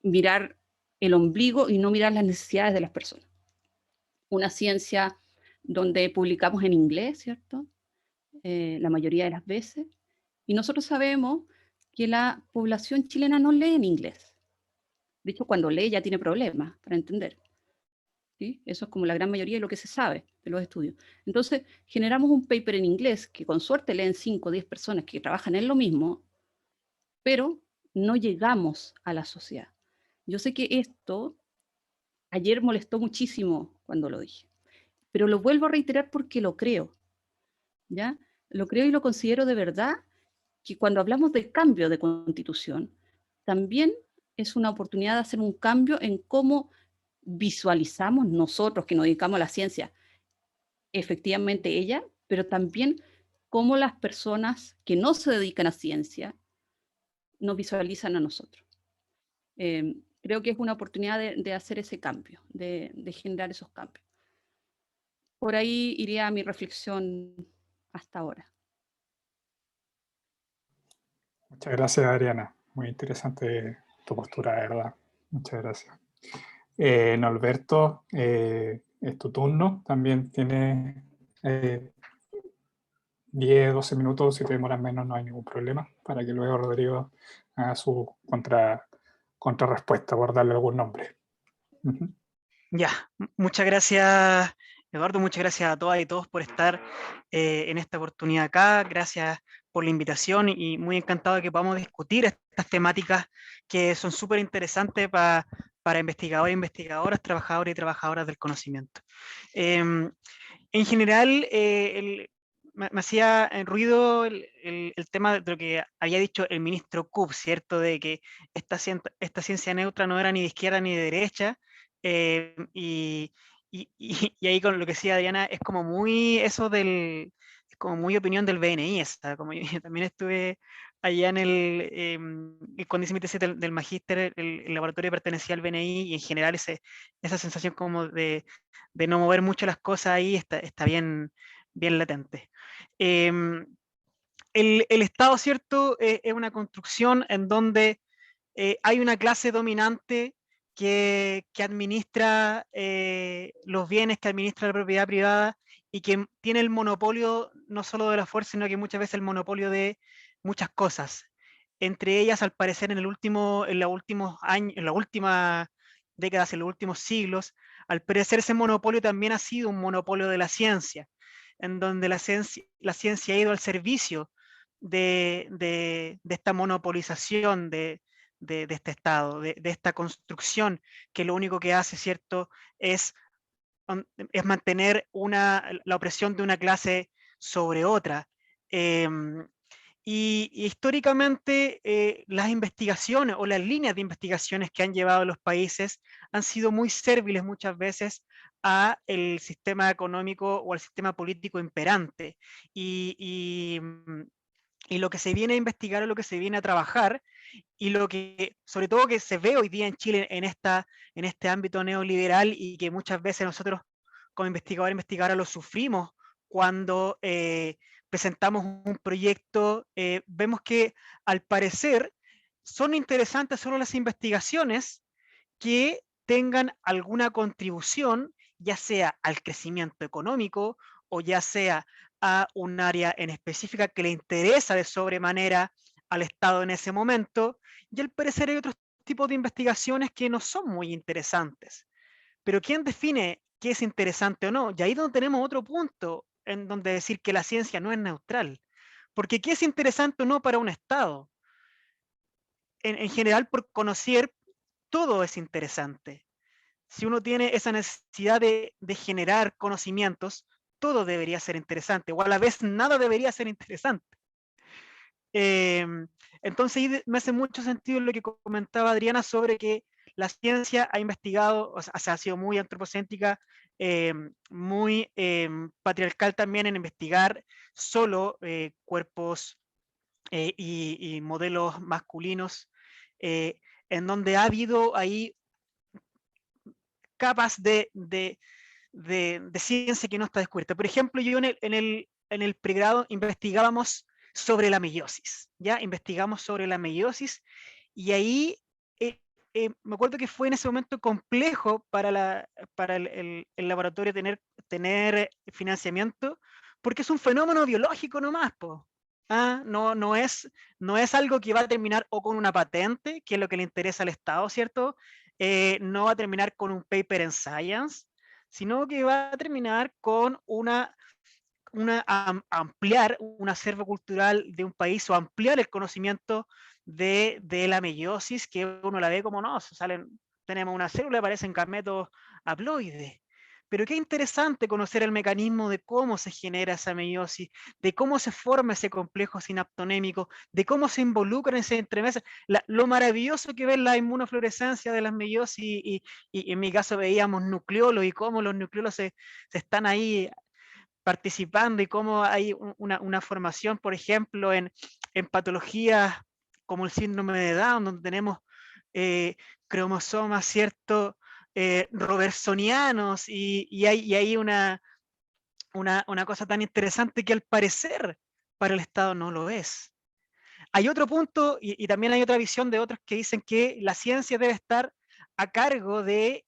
mirar el ombligo y no mirar las necesidades de las personas. Una ciencia donde publicamos en inglés, ¿cierto? La mayoría de las veces. Y nosotros sabemos que la población chilena no lee en inglés. De hecho, cuando lee ya tiene problemas para entender. ¿Sí? Eso es como la gran mayoría de lo que se sabe de los estudios. Entonces, generamos un paper en inglés que con suerte leen 5 o 10 personas que trabajan en lo mismo, pero no llegamos a la sociedad. Yo sé que esto ayer molestó muchísimo cuando lo dije, pero lo vuelvo a reiterar porque lo creo, ¿ya? Lo creo y lo considero de verdad que cuando hablamos de cambio de constitución, también es una oportunidad de hacer un cambio en cómo visualizamos nosotros que nos dedicamos a la ciencia, efectivamente ella, pero también cómo las personas que no se dedican a ciencia nos visualizan a nosotros. Creo que es una oportunidad de hacer ese cambio, de generar esos cambios. Por ahí iría mi reflexión hasta ahora. Muchas gracias, Adriana. Muy interesante tu postura, de verdad. Muchas gracias. Norberto, es tu turno. También tienes 10, 12 minutos. Si te demoras menos, no hay ningún problema. Para que luego Rodrigo haga su contrarrespuesta, por darle algún nombre. Ya, muchas gracias, Eduardo. Muchas gracias a todas y todos por estar en esta oportunidad acá. Gracias por la invitación y muy encantado de que podamos discutir estas temáticas que son súper interesantes para investigadores, investigadoras, trabajadores y trabajadoras del conocimiento. En general, me hacía ruido el tema de lo que había dicho el ministro Kup, ¿cierto? De que esta ciencia neutra no era ni de izquierda ni de derecha. Y ahí con lo que decía Diana, es como muy eso es como muy opinión del BNI, como yo también estuve allá cuando hice mi tesis del magíster, el laboratorio pertenecía al BNI y en general esa sensación como de no mover mucho las cosas ahí está bien latente. El Estado, ¿cierto? Es una construcción en donde hay una clase dominante que administra los bienes, que administra la propiedad privada y que tiene el monopolio no solo de la fuerza, sino que muchas veces el monopolio de muchas cosas. Entre ellas, al parecer, en los últimos años, en las últimas décadas, en los últimos siglos, al parecer ese monopolio también ha sido un monopolio de la ciencia, en donde la ciencia ha ido al servicio de esta monopolización de este Estado, de esta construcción que lo único que hace, ¿cierto?, es mantener la opresión de una clase sobre otra. Y históricamente las investigaciones o las líneas de investigaciones que han llevado a los países han sido muy sérviles muchas veces a el sistema económico o al sistema político imperante. Y lo que se viene a investigar o lo que se viene a trabajar, y lo que sobre todo que se ve hoy día en Chile en este ámbito neoliberal, y que muchas veces nosotros como investigadoras lo sufrimos cuando presentamos un proyecto, vemos que al parecer son interesantes solo las investigaciones que tengan alguna contribución, ya sea al crecimiento económico o ya sea a un área en específica que le interesa de sobremanera al Estado en ese momento, y al parecer hay otros tipos de investigaciones que no son muy interesantes. Pero ¿quién define qué es interesante o no? Y ahí es donde tenemos otro punto en donde decir que la ciencia no es neutral. Porque ¿qué es interesante o no para un Estado? En general, por conocer, todo es interesante. Si uno tiene esa necesidad de generar conocimientos, todo debería ser interesante, o a la vez nada debería ser interesante. Entonces ahí me hace mucho sentido lo que comentaba Adriana sobre que la ciencia ha investigado, o sea, ha sido muy antropocéntrica, muy patriarcal también en investigar solo cuerpos y modelos masculinos, en donde ha habido ahí capas de ciencia que no está descubierta. Por ejemplo, yo en el pregrado investigábamos sobre la meiosis, ¿ya? Investigamos sobre la meiosis, y ahí me acuerdo que fue en ese momento complejo para el laboratorio tener financiamiento, porque es un fenómeno biológico nomás, po. No es algo que va a terminar o con una patente, que es lo que le interesa al Estado, ¿cierto? No va a terminar con un paper en Science, sino que va a terminar con ampliar un acervo cultural de un país, o ampliar el conocimiento de la meiosis, que uno la ve como no, tenemos una célula, aparecen gametos haploides. Pero qué interesante conocer el mecanismo de cómo se genera esa meiosis, de cómo se forma ese complejo sinaptonémico, de cómo se involucran ese entremeses, lo maravilloso que ves la inmunofluorescencia de las meiosis, y en mi caso veíamos nucleolos y cómo los nucleolos se están ahí participando, y cómo hay una formación, por ejemplo, en patologías como el síndrome de Down, donde tenemos cromosomas, ¿cierto?, robertsonianos, y hay una cosa tan interesante que al parecer para el Estado no lo es. Hay otro punto, y también hay otra visión de otros que dicen que la ciencia debe estar a cargo de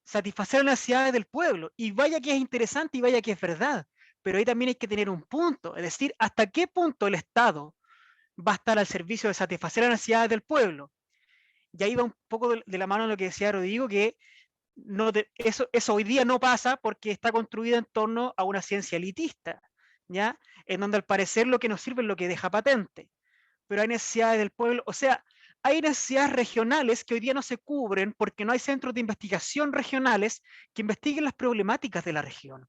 satisfacer las necesidades del pueblo, y vaya que es interesante y vaya que es verdad, pero ahí también hay que tener un punto, es decir, hasta qué punto el Estado va a estar al servicio de satisfacer las necesidades del pueblo. Y ahí va un poco de la mano de lo que decía Rodrigo, que eso hoy día no pasa porque está construido en torno a una ciencia elitista, ¿ya? En donde al parecer lo que nos sirve es lo que deja patente, pero hay necesidades del pueblo, o sea, hay necesidades regionales que hoy día no se cubren porque no hay centros de investigación regionales que investiguen las problemáticas de la región.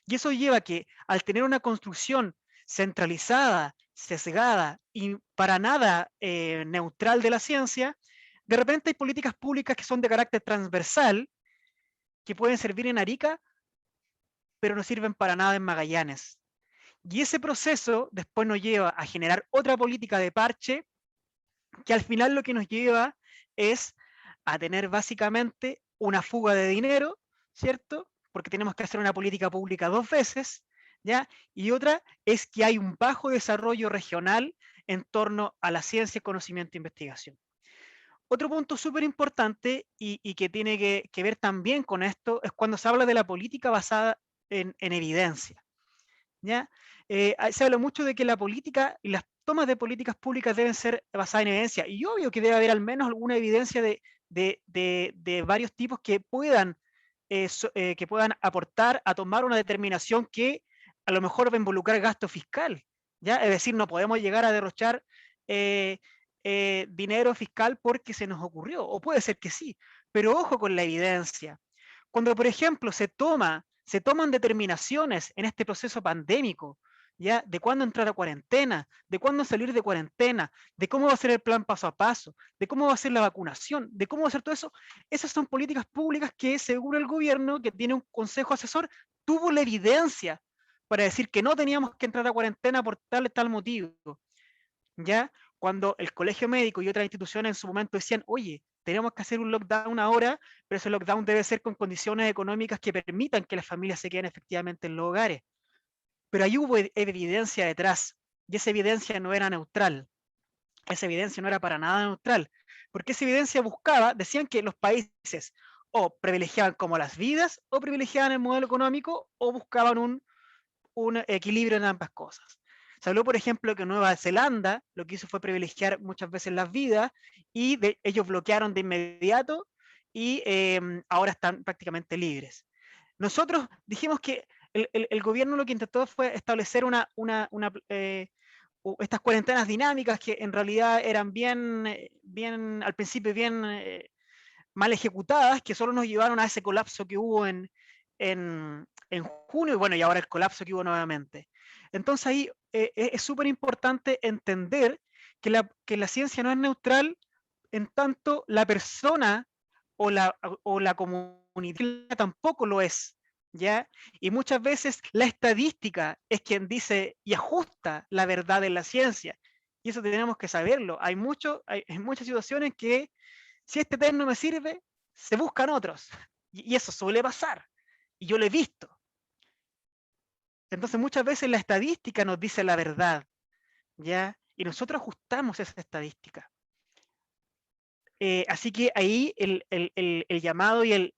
Y eso lleva a que, al tener una construcción centralizada, sesgada y para nada neutral de la ciencia, de repente hay políticas públicas que son de carácter transversal, que pueden servir en Arica, pero no sirven para nada en Magallanes. Y ese proceso después nos lleva a generar otra política de parche, que al final lo que nos lleva es a tener básicamente una fuga de dinero, ¿cierto? Porque tenemos que hacer una política pública 2 veces, ¿ya? Y otra es que hay un bajo desarrollo regional en torno a la ciencia, conocimiento e investigación. Otro punto súper importante y que tiene que ver también con esto es cuando se habla de la política basada en evidencia. ¿ya? Se habla mucho de que la política y las tomas de políticas públicas deben ser basadas en evidencia, y obvio que debe haber al menos alguna evidencia de varios tipos que puedan aportar a tomar una determinación que a lo mejor va a involucrar gasto fiscal, ¿ya? Es decir, no podemos llegar a derrochar dinero fiscal porque se nos ocurrió, o puede ser que sí, pero ojo con la evidencia. Cuando, por ejemplo, se toman determinaciones en este proceso pandémico, ¿ya? De cuándo entrar a cuarentena, de cuándo salir de cuarentena, de cómo va a ser el plan paso a paso, de cómo va a ser la vacunación, de cómo va a ser todo eso, esas son políticas públicas que, según el gobierno, que tiene un consejo asesor, tuvo la evidencia para decir que no teníamos que entrar a cuarentena por tal motivo, ¿ya? Cuando el colegio médico y otras instituciones en su momento decían, oye, tenemos que hacer un lockdown ahora, pero ese lockdown debe ser con condiciones económicas que permitan que las familias se queden efectivamente en los hogares. Pero ahí hubo evidencia detrás, y esa evidencia no era neutral. Esa evidencia no era para nada neutral, porque esa evidencia decían que los países o privilegiaban como las vidas, o privilegiaban el modelo económico, o buscaban un equilibrio en ambas cosas. Se habló, por ejemplo, que Nueva Zelanda lo que hizo fue privilegiar muchas veces las vidas, y ellos bloquearon de inmediato, y ahora están prácticamente libres. Nosotros dijimos que el gobierno lo que intentó fue establecer estas cuarentenas dinámicas que en realidad eran al principio bien mal ejecutadas, que solo nos llevaron a ese colapso que hubo en junio, y bueno, y ahora el colapso que hubo nuevamente. Entonces ahí es súper importante entender que la ciencia no es neutral en tanto la persona o la comunidad tampoco lo es, ¿ya? Y muchas veces la estadística es quien dice y ajusta la verdad en la ciencia, y eso tenemos que saberlo. Hay muchas situaciones que si este test no me sirve, se buscan otros, y eso suele pasar, y yo lo he visto. Entonces muchas veces la estadística nos dice la verdad, ¿ya? Y nosotros ajustamos esa estadística. Así que ahí el llamado hay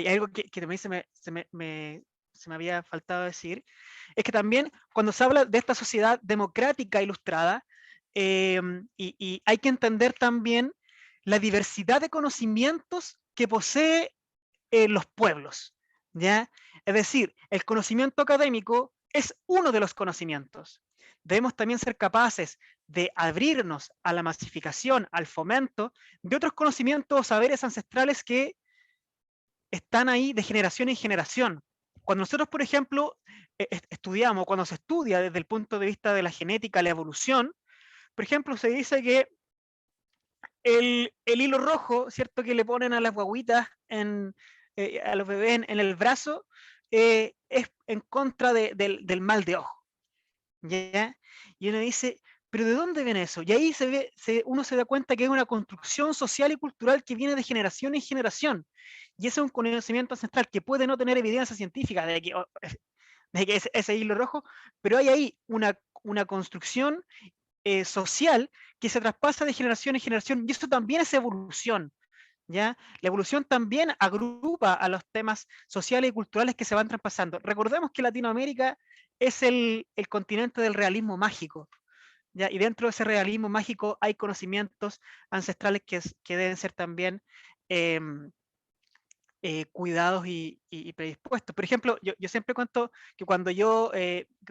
algo que también se me había faltado decir, es que también cuando se habla de esta sociedad democrática ilustrada, y hay que entender también la diversidad de conocimientos que posee los pueblos, ¿ya? Es decir, el conocimiento académico es uno de los conocimientos. Debemos también ser capaces de abrirnos a la masificación, al fomento de otros conocimientos o saberes ancestrales que están ahí de generación en generación. Cuando nosotros, por ejemplo, estudiamos, cuando se estudia desde el punto de vista de la genética, la evolución, por ejemplo, se dice que el hilo rojo, ¿cierto?, que le ponen a las guaguitas, a los bebés en el brazo, es en contra del mal de ojo, ¿ya? Y uno dice, ¿pero de dónde viene eso? Y ahí uno se da cuenta que es una construcción social y cultural que viene de generación en generación. Y ese es un conocimiento ancestral que puede no tener evidencia científica de que ese hilo rojo, pero hay ahí una construcción social que se traspasa de generación en generación, y eso también es evolución, ¿ya? La evolución también agrupa a los temas sociales y culturales que se van traspasando. Recordemos que Latinoamérica es el continente del realismo mágico, ¿ya? Y dentro de ese realismo mágico hay conocimientos ancestrales que deben ser también cuidados y predispuestos. Por ejemplo, yo siempre cuento que cuando yo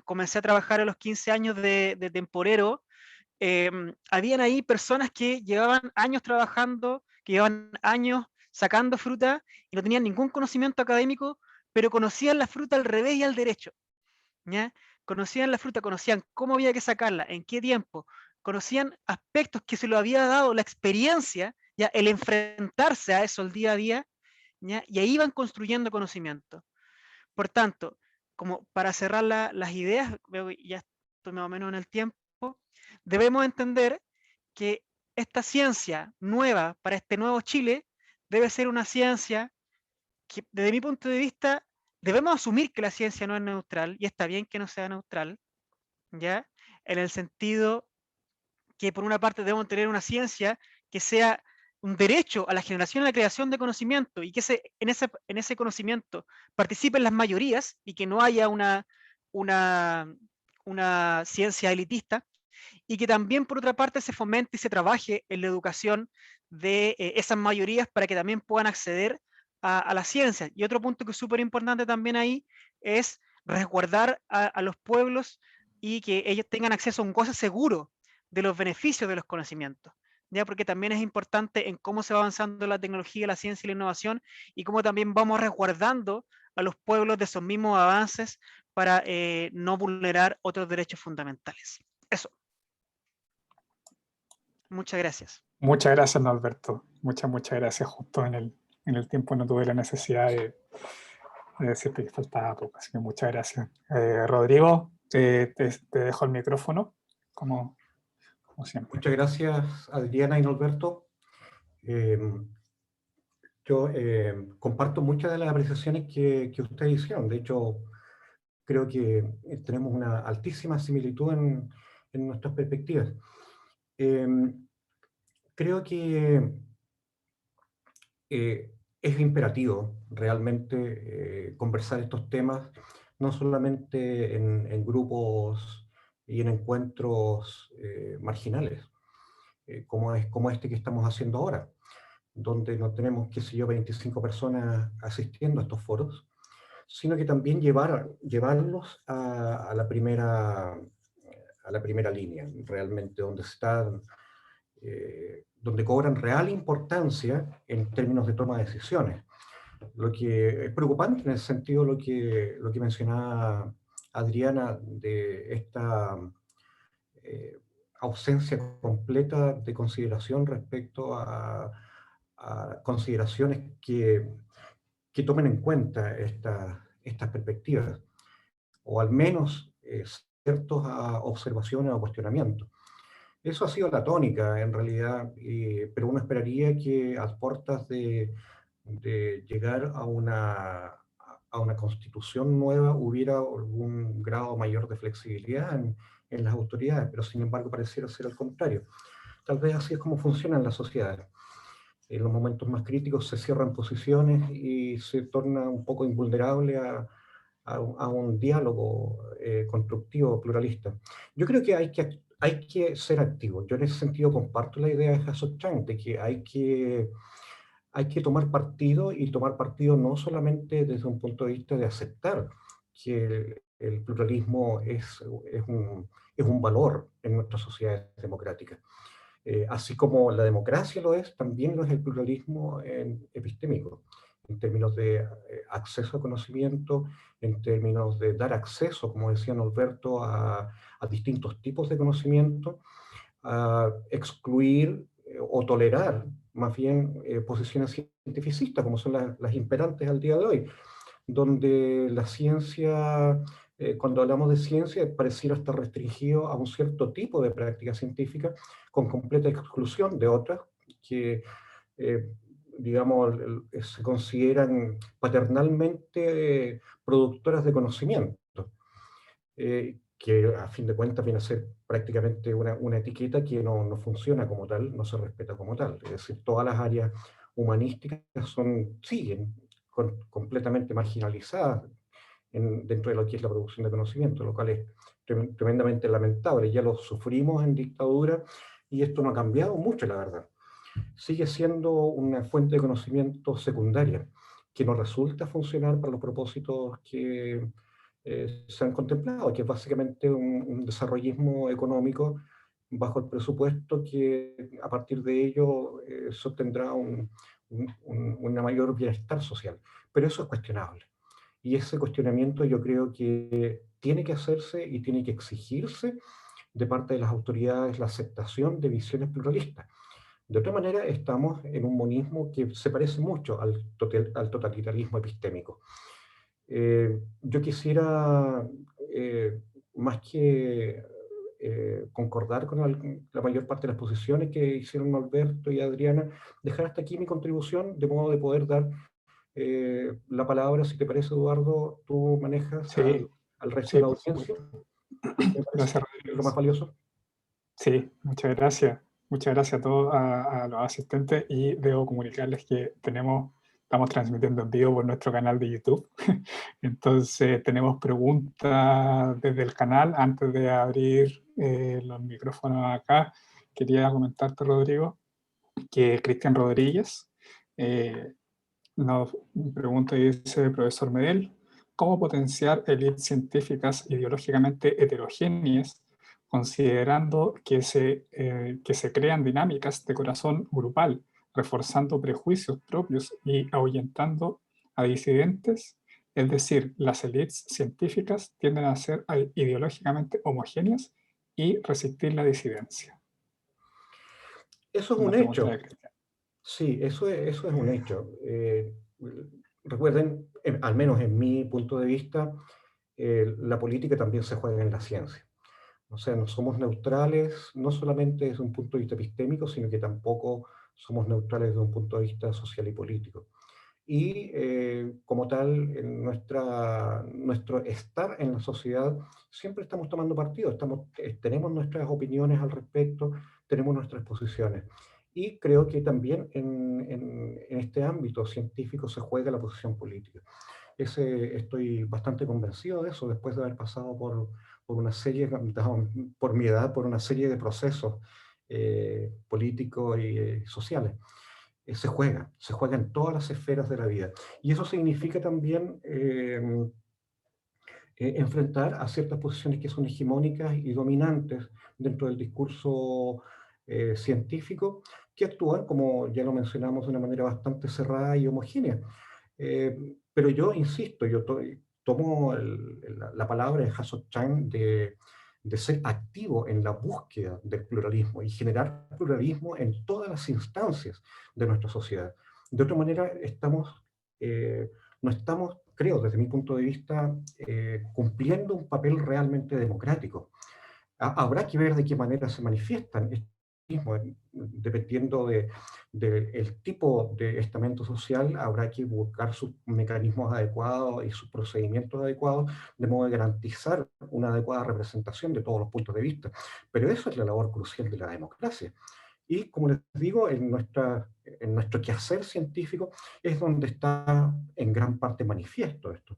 comencé a trabajar a los 15 años de temporero, habían ahí personas que llevaban años trabajando, que llevaban años sacando fruta y no tenían ningún conocimiento académico, pero conocían la fruta al revés y al derecho, ¿ya? Conocían la fruta, conocían cómo había que sacarla, en qué tiempo, conocían aspectos que se lo había dado la experiencia, ya el enfrentarse a eso el día a día, ¿ya? Y ahí iban construyendo conocimiento. Por tanto, como para cerrar las ideas, veo que ya estoy más o menos en el tiempo, debemos entender que esta ciencia nueva para este nuevo Chile debe ser una ciencia que, desde mi punto de vista, debemos asumir que la ciencia no es neutral, y está bien que no sea neutral, ¿ya? En el sentido que, por una parte, debemos tener una ciencia que sea un derecho a la generación y la creación de conocimiento, y que en ese conocimiento participen las mayorías y que no haya una ciencia elitista, y que también por otra parte se fomente y se trabaje en la educación de esas mayorías para que también puedan acceder a la ciencia. Y otro punto que es súper importante también ahí es resguardar a los pueblos y que ellos tengan acceso a un goce seguro de los beneficios de los conocimientos, ¿ya? Porque también es importante en cómo se va avanzando la tecnología, la ciencia y la innovación, y cómo también vamos resguardando a los pueblos de esos mismos avances para no vulnerar otros derechos fundamentales. Eso. Muchas gracias. Muchas gracias, Norberto. Muchas gracias. Justo en el tiempo no tuve la necesidad de decirte que faltaba poco, así que muchas gracias. Rodrigo, te dejo el micrófono, como siempre. Muchas gracias, Adriana y Norberto. Yo comparto muchas de las apreciaciones que ustedes hicieron. De hecho, creo que tenemos una altísima similitud en nuestras perspectivas. Creo que es imperativo realmente conversar estos temas, no solamente en grupos y en encuentros marginales, como este que estamos haciendo ahora, donde no tenemos, qué sé yo, 25 personas asistiendo a estos foros, sino que también llevarlos a la primera línea, realmente donde están, donde cobran real importancia en términos de toma de decisiones. Lo que es preocupante en el sentido lo que mencionaba Adriana de esta ausencia completa de consideración respecto a consideraciones que tomen en cuenta estas perspectivas, o al menos ciertas observaciones o cuestionamientos. Eso ha sido la tónica, en realidad, pero uno esperaría que a puertas de llegar a una constitución nueva hubiera algún grado mayor de flexibilidad en las autoridades, pero sin embargo pareciera ser al contrario. Tal vez así es como funcionan las sociedades. En los momentos más críticos se cierran posiciones y se torna un poco invulnerable a un diálogo constructivo, pluralista. Yo creo que hay que ser activo. Yo en ese sentido comparto la idea de Hasso Chang, de que hay que tomar partido, y tomar partido no solamente desde un punto de vista de aceptar que el pluralismo es un valor en nuestras sociedades democráticas. Así como la democracia lo es, también lo es el pluralismo epistémico, en términos de acceso a conocimiento, en términos de dar acceso, como decía Norberto, a distintos tipos de conocimiento, a excluir o tolerar más bien posiciones cientificistas, como son las imperantes al día de hoy, donde la ciencia, cuando hablamos de ciencia, pareciera estar restringido a un cierto tipo de práctica científica, con completa exclusión de otras que, digamos, se consideran paternalmente productoras de conocimiento, que a fin de cuentas viene a ser prácticamente una etiqueta que no funciona como tal, no se respeta como tal. Es decir, todas las áreas humanísticas siguen completamente marginalizadas dentro de lo que es la producción de conocimiento, lo cual es tremendamente lamentable. Ya lo sufrimos en dictadura y esto no ha cambiado mucho, la verdad. Sigue siendo una fuente de conocimiento secundaria que no resulta funcionar para los propósitos que se han contemplado, que es básicamente un desarrollismo económico bajo el presupuesto que a partir de ello sostendrá una mayor bienestar social. Pero eso es cuestionable. Y ese cuestionamiento yo creo que tiene que hacerse y tiene que exigirse de parte de las autoridades la aceptación de visiones pluralistas. De otra manera, estamos en un monismo que se parece mucho al totalitarismo epistémico. Yo quisiera, más que concordar con la mayor parte de las posiciones que hicieron Norberto y Adriana, dejar hasta aquí mi contribución, de modo de poder dar la palabra, si te parece, Eduardo, tú manejas Sí, al resto sí, de la por audiencia. supuesto. Me parece Gracias, que es lo Rodrigo. más valioso. Sí, muchas gracias. Muchas gracias a todos, a los asistentes, y debo comunicarles que estamos transmitiendo en vivo por nuestro canal de YouTube. Entonces tenemos preguntas desde el canal. Antes de abrir los micrófonos acá, quería comentarte, Rodrigo, que Cristian Rodríguez nos pregunta y dice: profesor Medel, ¿cómo potenciar élites científicas ideológicamente heterogéneas, considerando que se crean dinámicas de corazón grupal, reforzando prejuicios propios y ahuyentando a disidentes? Es decir, las élites científicas tienden a ser ideológicamente homogéneas y resistir la disidencia. Eso es Una un pregunta de hecho. Cristian. Sí, eso es un hecho. Recuerden, al menos en mi punto de vista, la política también se juega en la ciencia. O sea, no somos neutrales, no solamente desde un punto de vista epistémico, sino que tampoco somos neutrales desde un punto de vista social y político. Y como tal, en nuestro estar en la sociedad, siempre estamos tomando partido, tenemos nuestras opiniones al respecto, tenemos nuestras posiciones. Y creo que también en este ámbito científico se juega la posición política. Estoy bastante convencido de eso, después de haber pasado por una serie, por mi edad, por una serie de procesos políticos y sociales. Se juega en todas las esferas de la vida. Y eso significa también enfrentar a ciertas posiciones que son hegemónicas y dominantes dentro del discurso científico, que actúan, como ya lo mencionamos, de una manera bastante cerrada y homogénea. Pero yo insisto, tomo la palabra de Hassot Chang de ser activo en la búsqueda del pluralismo y generar pluralismo en todas las instancias de nuestra sociedad. De otra manera, no estamos, creo, desde mi punto de vista, cumpliendo un papel realmente democrático. Habrá que ver de qué manera se manifiestan estos mismos, dependiendo del tipo de estamento social, habrá que buscar sus mecanismos adecuados y sus procedimientos adecuados, de modo de garantizar una adecuada representación de todos los puntos de vista. Pero eso es la labor crucial de la democracia. Y como les digo, en nuestro quehacer científico es donde está en gran parte manifiesto esto,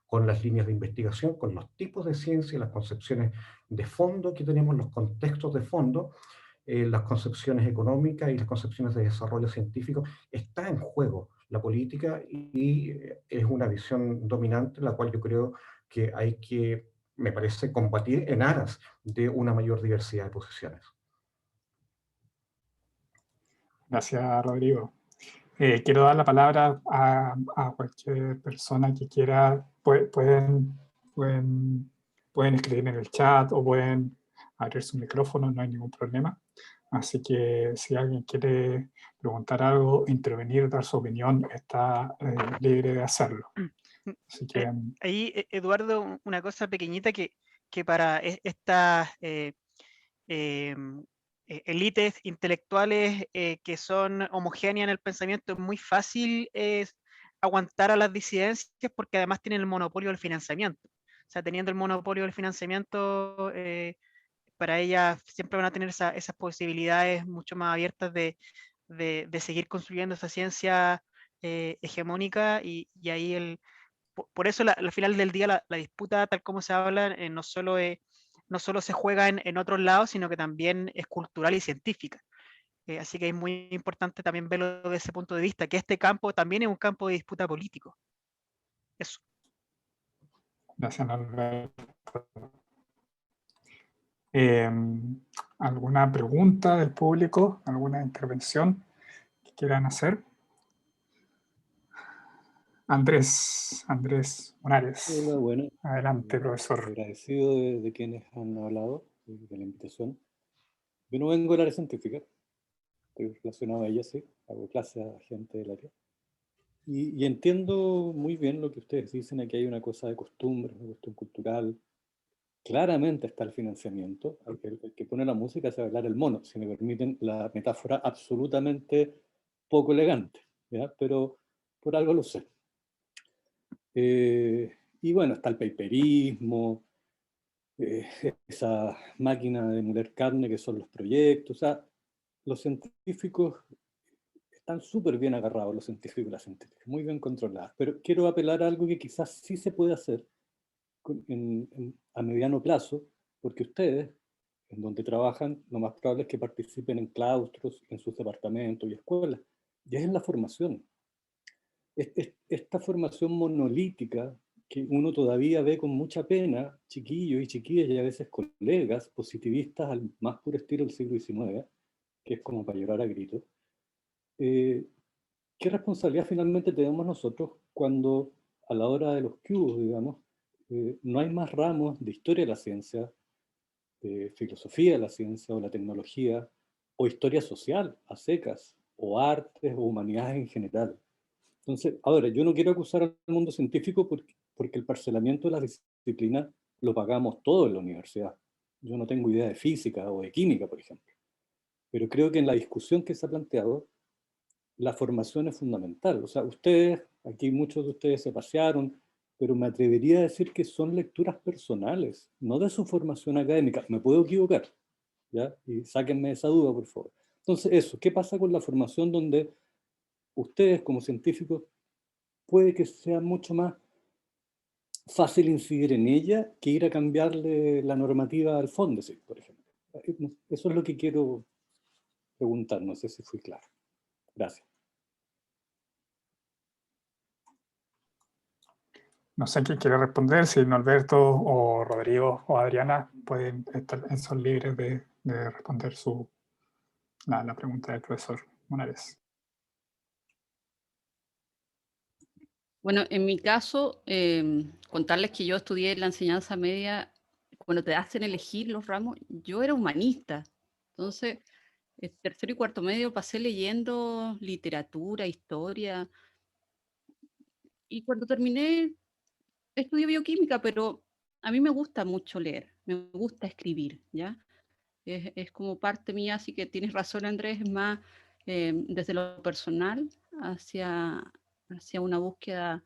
con las líneas de investigación, con los tipos de ciencia, las concepciones de fondo que tenemos, los contextos de fondo, las concepciones económicas y las concepciones de desarrollo científico. Está en juego la política y es una visión dominante, la cual yo creo que hay que, me parece, combatir en aras de una mayor diversidad de posiciones. Gracias, Rodrigo. Quiero dar la palabra a cualquier persona que quiera. Pueden escribir en el chat o pueden abrir su micrófono, no hay ningún problema. Así que si alguien quiere preguntar algo, intervenir, dar su opinión, está libre de hacerlo. Así que, ahí, Eduardo, una cosa pequeñita que para estas élites intelectuales que son homogéneas en el pensamiento, es muy fácil aguantar a las disidencias porque además tienen el monopolio del financiamiento. O sea, teniendo el monopolio del financiamiento, para ellas siempre van a tener esas posibilidades mucho más abiertas de seguir construyendo esa ciencia hegemónica y ahí por eso al final del día la disputa, tal como se habla, no solo se juega en otros lados, sino que también es cultural y científica. Así que es muy importante también verlo desde ese punto de vista, que este campo también es un campo de disputa político. Eso. gracias, Norberto. ¿Alguna pregunta del público? ¿Alguna intervención que quieran hacer? Andrés Monares. Hola, bueno. Adelante, profesor. Agradecido de quienes han hablado, de la invitación. Yo no vengo del área científica, estoy relacionado a ella, sí, hago clases a gente del área. Y entiendo muy bien lo que ustedes dicen, aquí hay una cosa de costumbre, una cuestión cultural. Claramente está el financiamiento, el que pone la música hace bailar el mono, si me permiten la metáfora absolutamente poco elegante, ¿ya? Pero por algo lo sé. Y bueno, está el paperismo, esa máquina de moler carne que son los proyectos. O sea, los científicos están súper bien agarrados, los científicos y las científicas, muy bien controladas, pero quiero apelar a algo que quizás sí se puede hacer a mediano plazo, porque ustedes, en donde trabajan, lo más probable es que participen en claustros, en sus departamentos y escuelas, y es en la formación. Esta formación monolítica que uno todavía ve con mucha pena, chiquillos y chiquillas y a veces colegas positivistas al más puro estilo del siglo XIX, que es como para llorar a gritos. ¿Qué responsabilidad finalmente tenemos nosotros cuando a la hora de los cubos, digamos, no hay más ramos de historia de la ciencia, de filosofía de la ciencia o la tecnología, o historia social a secas, o artes o humanidades en general? Entonces, ahora, yo no quiero acusar al mundo científico porque el parcelamiento de las disciplinas lo pagamos todo en la universidad. Yo no tengo idea de física o de química, por ejemplo. Pero creo que en la discusión que se ha planteado, la formación es fundamental. O sea, ustedes, aquí muchos de ustedes se pasearon, pero me atrevería a decir que son lecturas personales, no de su formación académica. Me puedo equivocar, ¿ya? Y sáquenme esa duda, por favor. Entonces, eso, ¿qué pasa con la formación donde ustedes como científicos puede que sea mucho más fácil incidir en ella que ir a cambiarle la normativa al Fondesit, por ejemplo? Eso es lo que quiero preguntar, no sé si fui claro. Gracias. No sé quién quiere responder, si Norberto o Rodrigo o Adriana pueden son libres de responder la pregunta del profesor Monares. Bueno, en mi caso, contarles que yo estudié la enseñanza media, cuando te hacen elegir los ramos, yo era humanista. Entonces, tercero y cuarto medio pasé leyendo literatura, historia, y cuando terminé, estudié bioquímica, pero a mí me gusta mucho leer, me gusta escribir, ¿ya? Es como parte mía, así que tienes razón, Andrés, es más desde lo personal hacia una búsqueda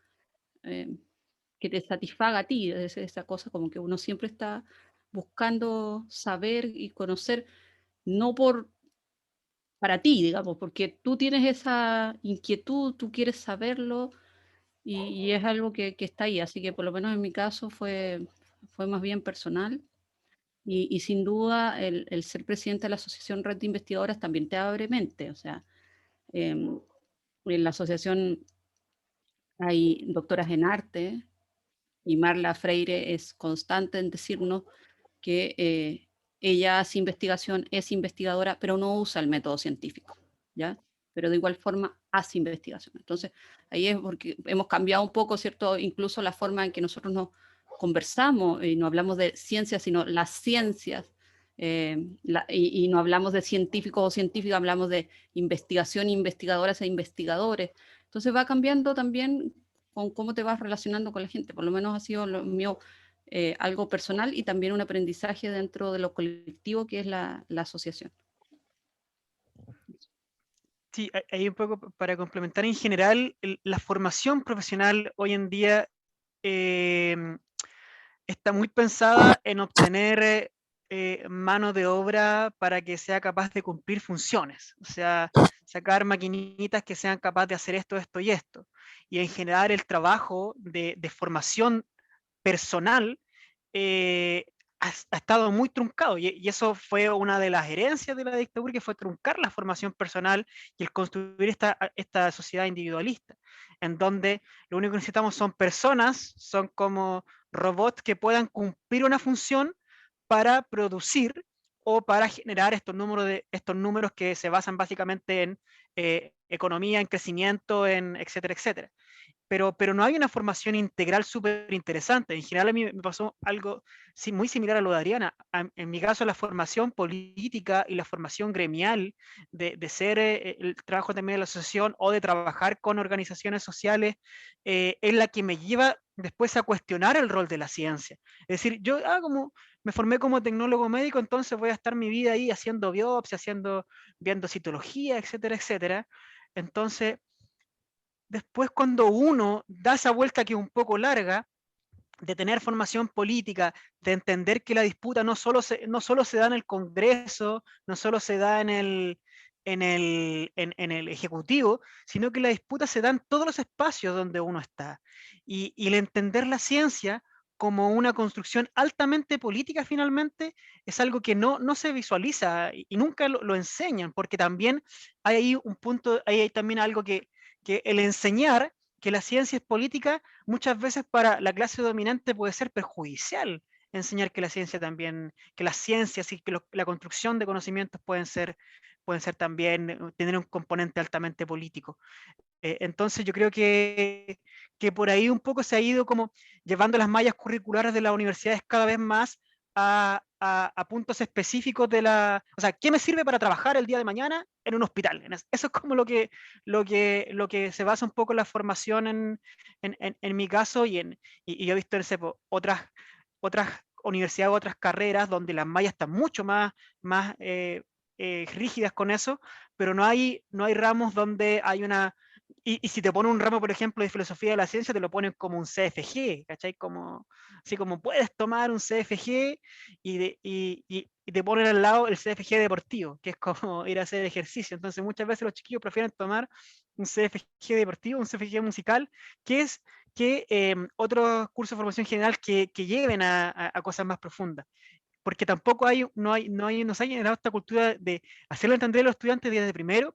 que te satisfaga a ti, esa cosa como que uno siempre está buscando saber y conocer, no para ti, digamos, porque tú tienes esa inquietud, tú quieres saberlo y es algo que está ahí, así que por lo menos en mi caso fue más bien personal. Y sin duda el ser presidente de la Asociación Red de Investigadoras también te abre mente, o sea, en la asociación hay doctoras en arte y Marla Freire es constante en decirnos que ella hace investigación, es investigadora, pero no usa el método científico, ¿ya? Pero de igual forma hace investigación. Entonces, ahí es porque hemos cambiado un poco, ¿cierto? Incluso la forma en que nosotros nos conversamos y no hablamos de ciencias, sino las ciencias. Y no hablamos de científicos o científicas, hablamos de investigación, investigadoras e investigadores. Entonces va cambiando también con cómo te vas relacionando con la gente. Por lo menos ha sido lo mío algo personal y también un aprendizaje dentro de lo colectivo que es la asociación. Sí, hay un poco para complementar en general, la formación profesional hoy en día está muy pensada en obtener mano de obra para que sea capaz de cumplir funciones, o sea, sacar maquinitas que sean capaces de hacer esto, esto y esto. Y en general el trabajo de formación personal ha estado muy truncado y eso fue una de las herencias de la dictadura, que fue truncar la formación personal y el construir esta sociedad individualista, en donde lo único que necesitamos son personas, son como robots que puedan cumplir una función para producir o para generar estos números que se basan básicamente en economía, en crecimiento, en etcétera, etcétera. Pero no hay una formación integral súper interesante. En general a mí me pasó algo muy similar a lo de Adriana. En mi caso, la formación política y la formación gremial de ser el trabajo también de la asociación o de trabajar con organizaciones sociales es la que me lleva después a cuestionar el rol de la ciencia. Es decir, yo como me formé como tecnólogo médico, entonces voy a estar mi vida ahí haciendo biopsia, viendo citología, etcétera, etcétera. Entonces, después cuando uno da esa vuelta que es un poco larga, de tener formación política, de entender que la disputa no solo se da en el Congreso, no solo se da en en el ejecutivo, sino que la disputa se da en todos los espacios donde uno está. Y el entender la ciencia como una construcción altamente política finalmente es algo que no se visualiza y nunca lo enseñan, porque también hay ahí un punto, hay también algo que el enseñar que la ciencia es política muchas veces para la clase dominante puede ser perjudicial. Enseñar que la ciencia también, que las ciencias y que la construcción de conocimientos pueden ser también, tener un componente altamente político. Entonces yo creo que por ahí un poco se ha ido como llevando las mallas curriculares de las universidades cada vez más a puntos específicos de la... O sea, ¿qué me sirve para trabajar el día de mañana en un hospital? Eso es como lo que se basa un poco en la formación en mi caso y yo he visto otras universidades, otras carreras donde las mallas están mucho más rígidas con eso, pero no hay ramos donde hay una... Y si te ponen un ramo, por ejemplo, de filosofía de la ciencia, te lo ponen como un CFG, ¿cachai? Así como puedes tomar un CFG y te ponen al lado el CFG deportivo, que es como ir a hacer ejercicio. Entonces muchas veces los chiquillos prefieren tomar un CFG deportivo, un CFG musical, que es otros cursos de formación general que lleven a cosas más profundas. Porque tampoco nos ha generado esta cultura de hacerlo entender a los estudiantes desde primero,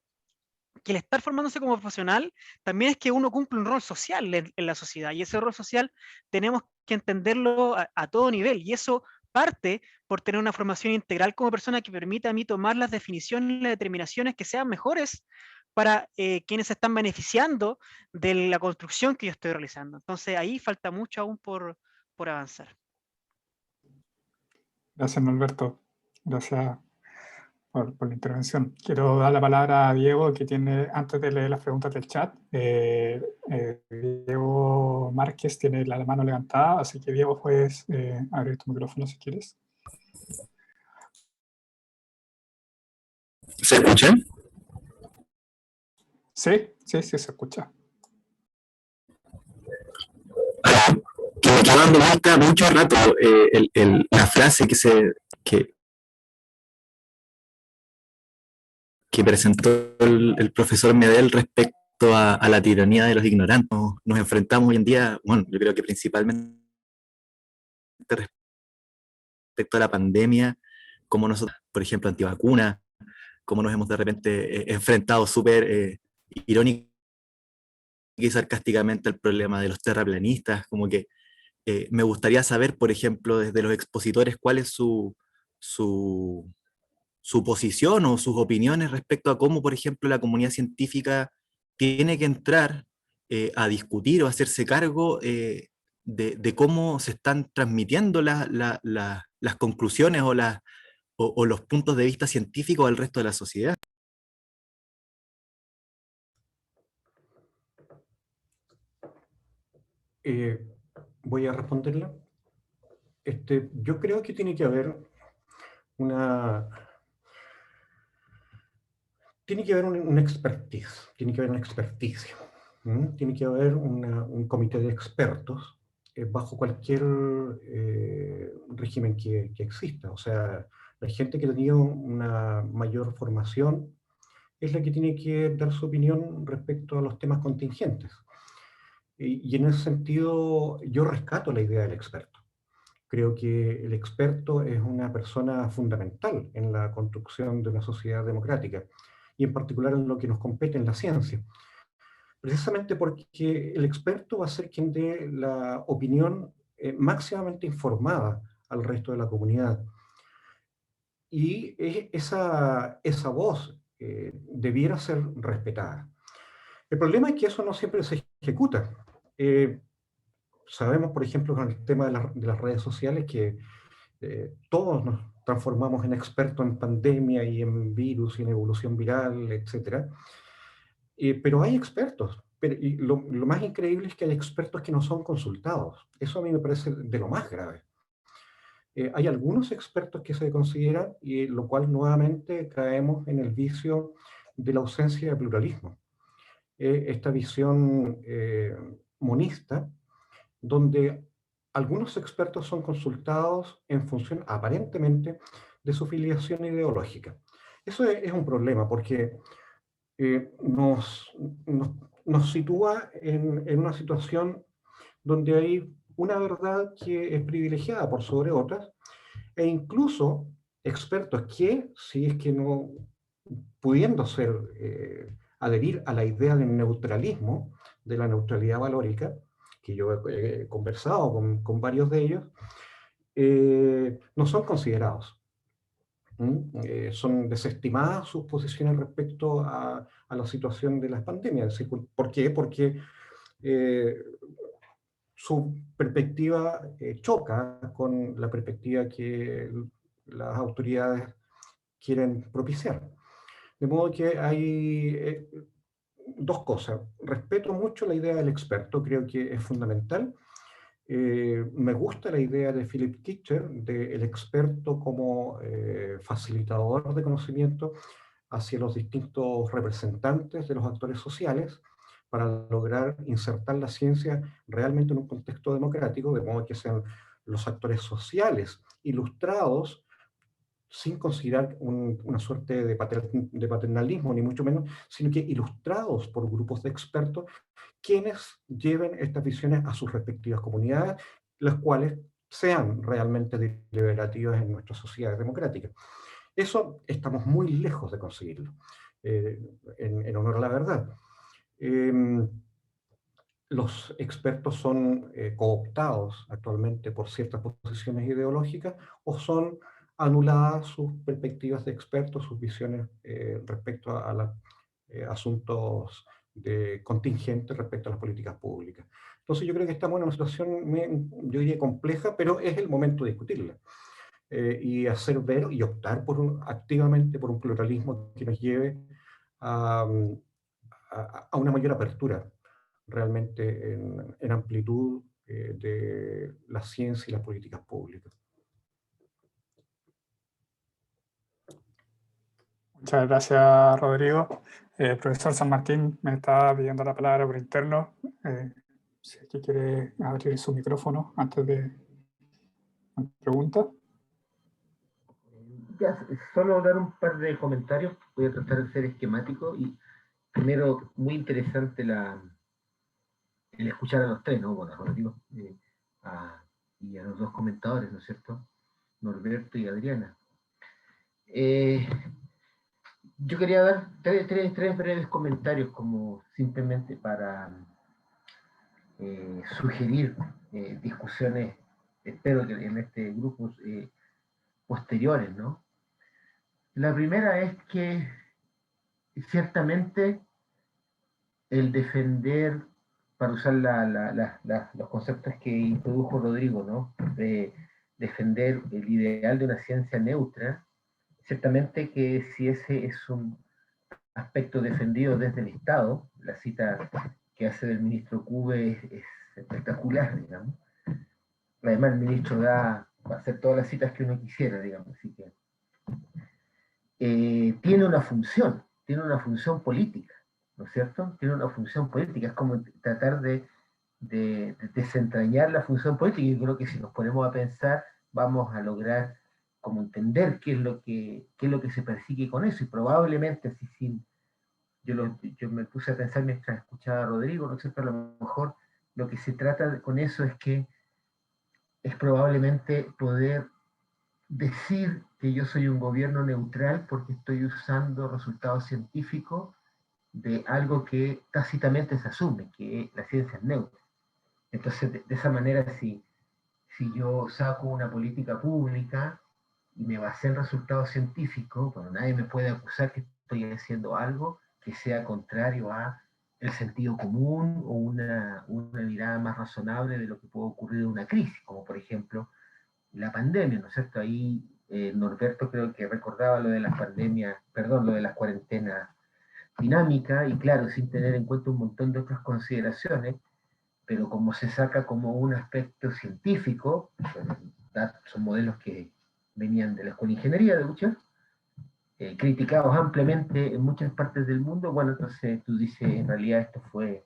que el estar formándose como profesional también es que uno cumple un rol social en la sociedad, y ese rol social tenemos que entenderlo a todo nivel, y eso parte por tener una formación integral como persona que permita a mí tomar las definiciones y las determinaciones que sean mejores para quienes se están beneficiando de la construcción que yo estoy realizando. Entonces ahí falta mucho aún por avanzar. Gracias, Norberto. Gracias por la intervención. Quiero dar la palabra a Diego, que tiene, antes de leer las preguntas del chat, Diego Márquez tiene la mano levantada, así que Diego, puedes abrir tu micrófono si quieres. ¿Se escucha? Sí, se escucha. Que me quedó dando vuelta mucho rato la frase que presentó el profesor Medel respecto a la tiranía de los ignorantes. Nos enfrentamos hoy en día, bueno, yo creo que principalmente respecto a la pandemia, como nosotros, por ejemplo, antivacunas, como nos hemos de repente enfrentado súper irónico y sarcásticamente al problema de los terraplanistas, como que me gustaría saber, por ejemplo, desde los expositores, cuál es su posición o sus opiniones respecto a cómo, por ejemplo, la comunidad científica tiene que entrar a discutir o hacerse cargo de cómo se están transmitiendo las conclusiones o los puntos de vista científicos al resto de la sociedad. Voy a responderla. Yo creo que tiene que haber una expertise, tiene que haber una experticia, tiene que haber un comité de expertos bajo cualquier régimen que exista. O sea, la gente que ha tenido una mayor formación es la que tiene que dar su opinión respecto a los temas contingentes. Y en ese sentido, yo rescato la idea del experto. Creo que el experto es una persona fundamental en la construcción de una sociedad democrática, y en particular en lo que nos compete en la ciencia. Precisamente porque el experto va a ser quien dé la opinión máximamente informada al resto de la comunidad. Y esa voz debiera ser respetada. El problema es que eso no siempre se ejecuta. Sabemos, por ejemplo, con el tema de las redes sociales, que todos nos transformamos en expertos en pandemia y en virus y en evolución viral, etc. Pero hay expertos. Y lo más increíble es que hay expertos que no son consultados. Eso a mí me parece de lo más grave. Hay algunos expertos que se consideran, y lo cual nuevamente caemos en el vicio de la ausencia de pluralismo. Esta visión monista, donde algunos expertos son consultados en función, aparentemente, de su filiación ideológica. Eso es un problema porque nos sitúa en una situación donde hay una verdad que es privilegiada por sobre otras, e incluso expertos que, si es que no pudiendo adherir a la idea del neutralismo, de la neutralidad valórica, que yo he conversado con varios de ellos, no son considerados. Son desestimadas sus posiciones respecto a la situación de las pandemias. ¿Por qué? Porque su perspectiva choca con la perspectiva que las autoridades quieren propiciar. De modo que hay dos cosas. Respeto mucho la idea del experto, creo que es fundamental. Me gusta la idea de Philip Kitcher, del experto como facilitador de conocimiento hacia los distintos representantes de los actores sociales, para lograr insertar la ciencia realmente en un contexto democrático, de modo que sean los actores sociales ilustrados, sin considerar una suerte de paternalismo, ni mucho menos, sino que ilustrados por grupos de expertos, quienes lleven estas visiones a sus respectivas comunidades, las cuales sean realmente deliberativas en nuestras sociedades democráticas. Eso estamos muy lejos de conseguirlo, en honor a la verdad. Los expertos son cooptados actualmente por ciertas posiciones ideológicas, o son anuladas sus perspectivas de expertos, sus visiones respecto a los asuntos contingentes respecto a las políticas públicas. Entonces yo creo que estamos en una situación, yo diría, compleja, pero es el momento de discutirla. Y hacer ver y optar activamente por un pluralismo que nos lleve a una mayor apertura realmente en amplitud de la ciencia y las políticas públicas. Muchas gracias, Rodrigo. Profesor San Martín me está pidiendo la palabra por interno. Si es que quiere abrir su micrófono antes de la pregunta. Ya, solo dar un par de comentarios. Voy a tratar de ser esquemático. Y primero, muy interesante el escuchar a los tres, ¿no? Bueno, a Rodrigo y a los dos comentadores, ¿no es cierto? Norberto y Adriana. Yo quería dar tres breves comentarios, como simplemente para sugerir discusiones, espero que en este grupo posteriores, ¿no? La primera es que ciertamente el defender, para usar los conceptos que introdujo Rodrigo, ¿no? De defender el ideal de una ciencia neutra, ciertamente que si ese es un aspecto defendido desde el Estado, la cita que hace del ministro Cube es espectacular, digamos. Además el ministro va a hacer todas las citas que uno quisiera, digamos, así que tiene una función política, ¿no es cierto? Tiene una función política, es como tratar de desentrañar la función política, y yo creo que si nos ponemos a pensar, vamos a lograr como entender qué es lo que se persigue con eso, y probablemente, yo me puse a pensar mientras escuchaba a Rodrigo, ¿no es cierto? A lo mejor lo que se trata con eso es que es probablemente poder decir que yo soy un gobierno neutral porque estoy usando resultados científicos de algo que tácitamente se asume, que la ciencia es neutra. Entonces, de esa manera, si yo saco una política pública y me basé en resultados científicos, bueno, nadie me puede acusar que estoy haciendo algo que sea contrario a el sentido común o una mirada más razonable de lo que puede ocurrir en una crisis, como por ejemplo la pandemia, ¿no es cierto? Ahí Norberto creo que recordaba lo de las pandemias, perdón, lo de las cuarentenas dinámicas, y claro, sin tener en cuenta un montón de otras consideraciones, pero como se saca como un aspecto científico, son modelos que venían de la Escuela de Ingeniería de Bucher, criticados ampliamente en muchas partes del mundo, bueno, entonces tú dices, en realidad esto fue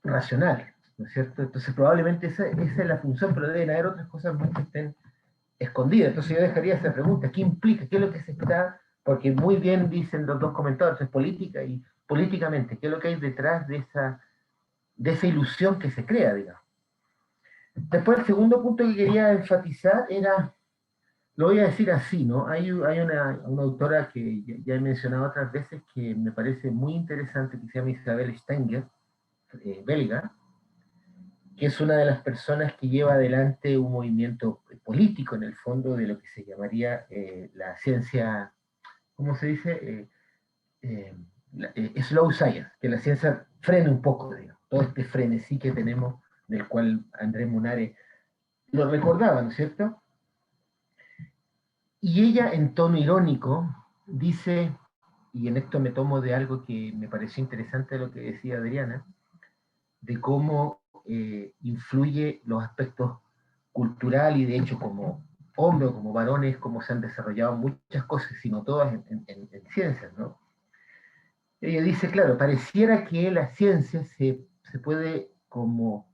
racional, ¿no es cierto? Entonces probablemente esa es la función, pero deben haber otras cosas más que estén escondida. Entonces yo dejaría esa pregunta, ¿qué implica? ¿Qué es lo que se está? Porque muy bien dicen los dos comentarios, es política y políticamente, ¿qué es lo que hay detrás de esa ilusión que se crea, digamos? Después el segundo punto que quería enfatizar era, lo voy a decir así, ¿no? Hay una autora que ya he mencionado otras veces que me parece muy interesante, que se llama Isabel Stenger, belga, que es una de las personas que lleva adelante un movimiento político, en el fondo, de lo que se llamaría la ciencia, ¿cómo se dice? Slow science, que la ciencia frene un poco, digamos, todo este frenesí que tenemos, del cual Andrés Munare lo recordaba, ¿no es cierto? Y ella, en tono irónico, dice, y en esto me tomo de algo que me pareció interesante lo que decía Adriana, de cómo influye los aspectos cultural y de hecho como hombres o como varones, cómo se han desarrollado muchas cosas, sino todas en ciencias, ¿no? Ella dice, claro, pareciera que la ciencia se puede, como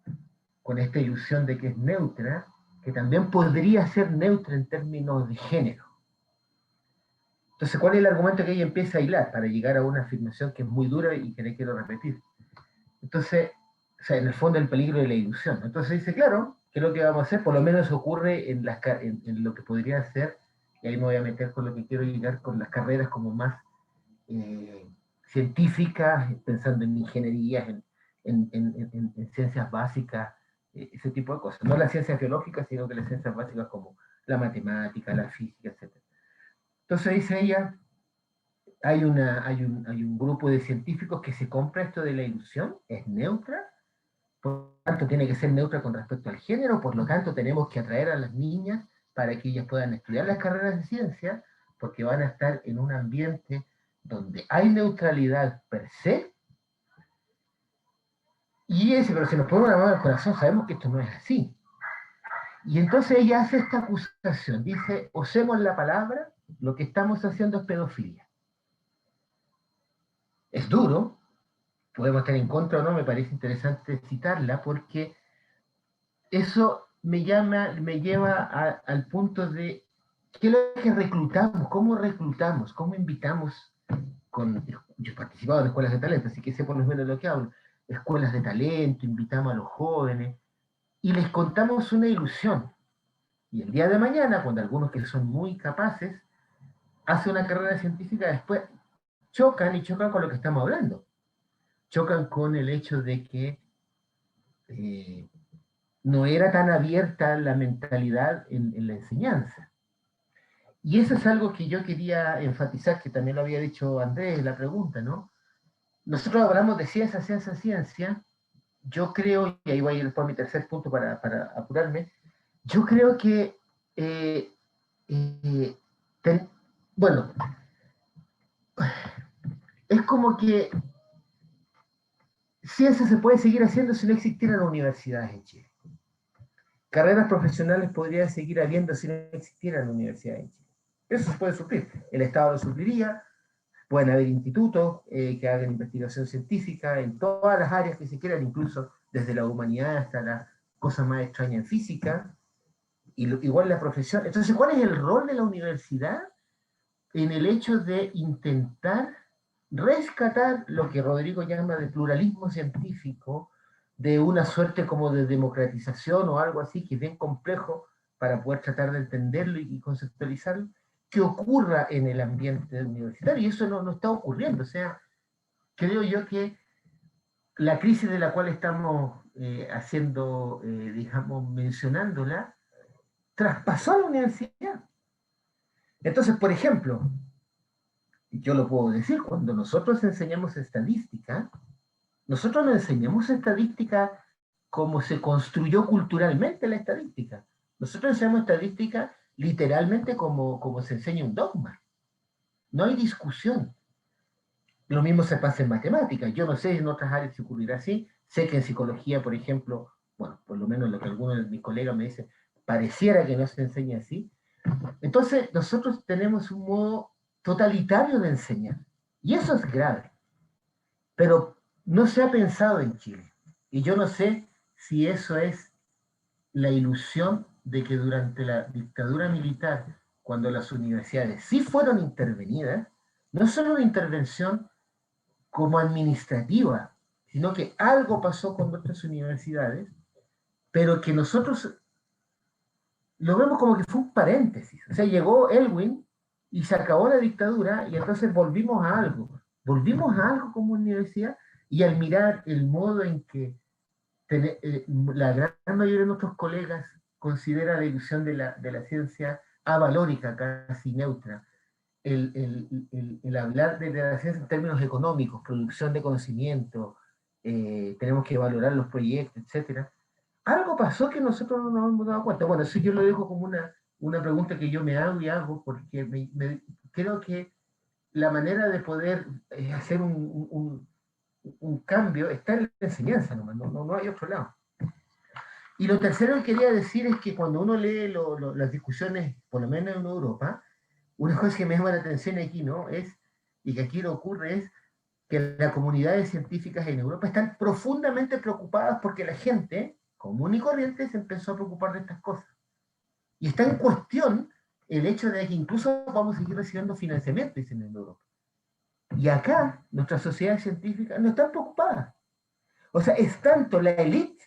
con esta ilusión de que es neutra, que también podría ser neutra en términos de género. Entonces, ¿cuál es el argumento que ella empieza a hilar para llegar a una afirmación que es muy dura y que le quiero repetir? Entonces, o sea, en el fondo el peligro de la ilusión. Entonces dice, claro, ¿qué es lo que vamos a hacer? Por lo menos ocurre en lo que podría ser, y ahí me voy a meter con lo que quiero llegar con las carreras como más científicas, pensando en ingenierías, en ciencias básicas, ese tipo de cosas. No las ciencias biológicas, sino que las ciencias básicas como la matemática, la física, etc. Entonces dice ella, hay un grupo de científicos que se compra esto de la ilusión, es neutra, por lo tanto tiene que ser neutra con respecto al género, por lo tanto tenemos que atraer a las niñas para que ellas puedan estudiar las carreras de ciencia, porque van a estar en un ambiente donde hay neutralidad per se, y ese, pero se nos pone una mano al corazón, sabemos que esto no es así. Y entonces ella hace esta acusación, dice, usemos la palabra, lo que estamos haciendo es pedofilia. Es duro, podemos estar en contra o no, me parece interesante citarla, porque eso me lleva al punto de qué es lo que reclutamos, cómo invitamos. Yo he participado en escuelas de talento, así que sé por lo menos de lo que hablo. Escuelas de talento, invitamos a los jóvenes y les contamos una ilusión. Y el día de mañana, cuando algunos que son muy capaces hacen una carrera científica, después chocan con lo que estamos hablando. Chocan con el hecho de que no era tan abierta la mentalidad en la enseñanza. Y eso es algo que yo quería enfatizar, que también lo había dicho Andrés en la pregunta, ¿no? Nosotros hablamos de ciencia. Yo creo, y ahí voy a ir por mi tercer punto para apurarme, yo creo que, bueno, es como que ciencia se puede seguir haciendo si no existieran universidades en Chile. Carreras profesionales podría seguir habiendo si no existieran universidades en Chile. Eso se puede suplir. El Estado lo supliría, pueden haber institutos que hagan investigación científica en todas las áreas que se quieran, incluso desde la humanidad hasta las cosas más extrañas en física, y igual la profesión. Entonces, ¿cuál es el rol de la universidad en el hecho de intentar rescatar lo que Rodrigo llama de pluralismo científico, de una suerte como de democratización o algo así, que es bien complejo para poder tratar de entenderlo y conceptualizarlo, que ocurra en el ambiente universitario? Y eso no está ocurriendo. O sea, creo yo que la crisis de la cual estamos digamos, mencionándola, traspasó a la universidad. Entonces, por ejemplo, yo lo puedo decir, cuando nosotros enseñamos estadística, nosotros no enseñamos estadística como se construyó culturalmente la estadística. Nosotros enseñamos estadística literalmente como se enseña un dogma. No hay discusión. Lo mismo se pasa en matemáticas. Yo no sé en otras áreas si ocurrirá así. Sé que en psicología, por ejemplo, bueno, por lo menos lo que algunos de mis colegas me dicen, pareciera que no se enseña así. Entonces, nosotros tenemos un modo totalitario de enseñar. Y eso es grave. Pero no se ha pensado en Chile. Y yo no sé si eso es la ilusión de que durante la dictadura militar, cuando las universidades sí fueron intervenidas, no solo una intervención como administrativa, sino que algo pasó con nuestras universidades, pero que nosotros lo vemos como que fue un paréntesis. O sea, llegó Elwin y se acabó la dictadura y entonces volvimos a algo como universidad, y al mirar el modo en que la gran mayoría de nuestros colegas considera la división de la ciencia avalórica, casi neutra, el hablar de la ciencia en términos económicos, producción de conocimiento, tenemos que valorar los proyectos, etcétera. Algo pasó que nosotros no nos hemos dado cuenta. Bueno, eso yo lo dejo como una pregunta que yo me hago y hago, porque creo que la manera de poder hacer un cambio está en la enseñanza, no hay otro lado. Y lo tercero que quería decir es que cuando uno lee las discusiones, por lo menos en Europa, una cosa que me llama la atención aquí, ¿no? Y que aquí lo ocurre es que las comunidades científicas en Europa están profundamente preocupadas porque la gente común y corriente se empezó a preocupar de estas cosas. Y está en cuestión el hecho de que incluso vamos a seguir recibiendo financiamiento, dicen en Europa. Y acá, nuestras sociedades científicas no están preocupadas. O sea, es tanto la élite,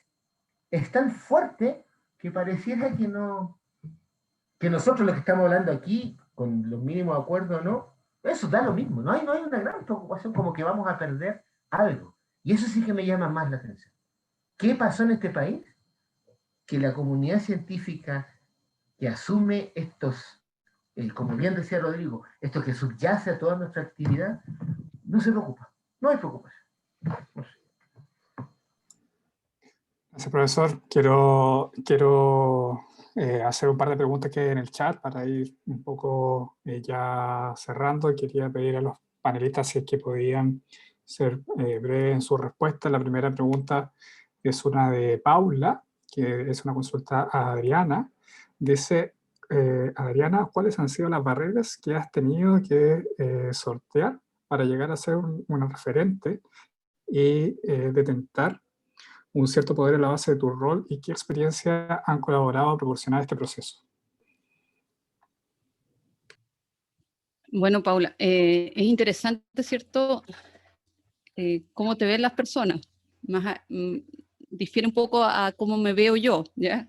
es tan fuerte que pareciera que no, que nosotros los que estamos hablando aquí, con los mínimos acuerdos, ¿no? Eso da lo mismo, no hay una gran preocupación como que vamos a perder algo. Y eso sí que me llama más la atención. ¿Qué pasó en este país? Que la comunidad científica que asume estos, como bien decía Rodrigo, esto que subyace a toda nuestra actividad, no se preocupa, no hay preocupación. No sé. Gracias, profesor. Quiero hacer un par de preguntas que hay en el chat para ir un poco ya cerrando. Y quería pedir a los panelistas si es que podían ser breves en su respuesta. La primera pregunta es una de Paula, que es una consulta a Adriana. Dice, Adriana, ¿cuáles han sido las barreras que has tenido que sortear para llegar a ser una referente y detentar un cierto poder en la base de tu rol, y qué experiencias han colaborado a proporcionar este proceso? Bueno, Paula, es interesante, ¿cierto? Cómo te ven las personas. Difiere un poco a cómo me veo yo, ¿ya?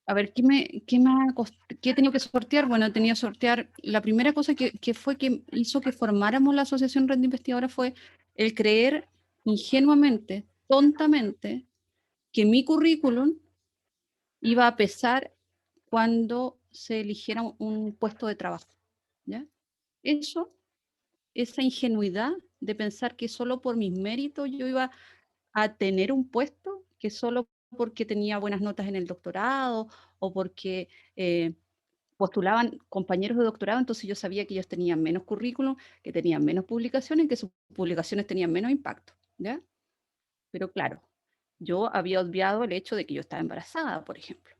A ver, ¿qué he tenido que sortear? Bueno, he tenido que sortear, la primera cosa que fue que hizo que formáramos la Asociación Red de Investigadores fue el creer ingenuamente, tontamente, que mi currículum iba a pesar cuando se eligiera un puesto de trabajo, ¿ya? Esa ingenuidad de pensar que solo por mis méritos yo iba a tener un puesto, que solo porque tenía buenas notas en el doctorado o porque postulaban compañeros de doctorado, entonces yo sabía que ellos tenían menos currículum, que tenían menos publicaciones, que sus publicaciones tenían menos impacto, ¿ya? Pero claro, yo había obviado el hecho de que yo estaba embarazada, por ejemplo.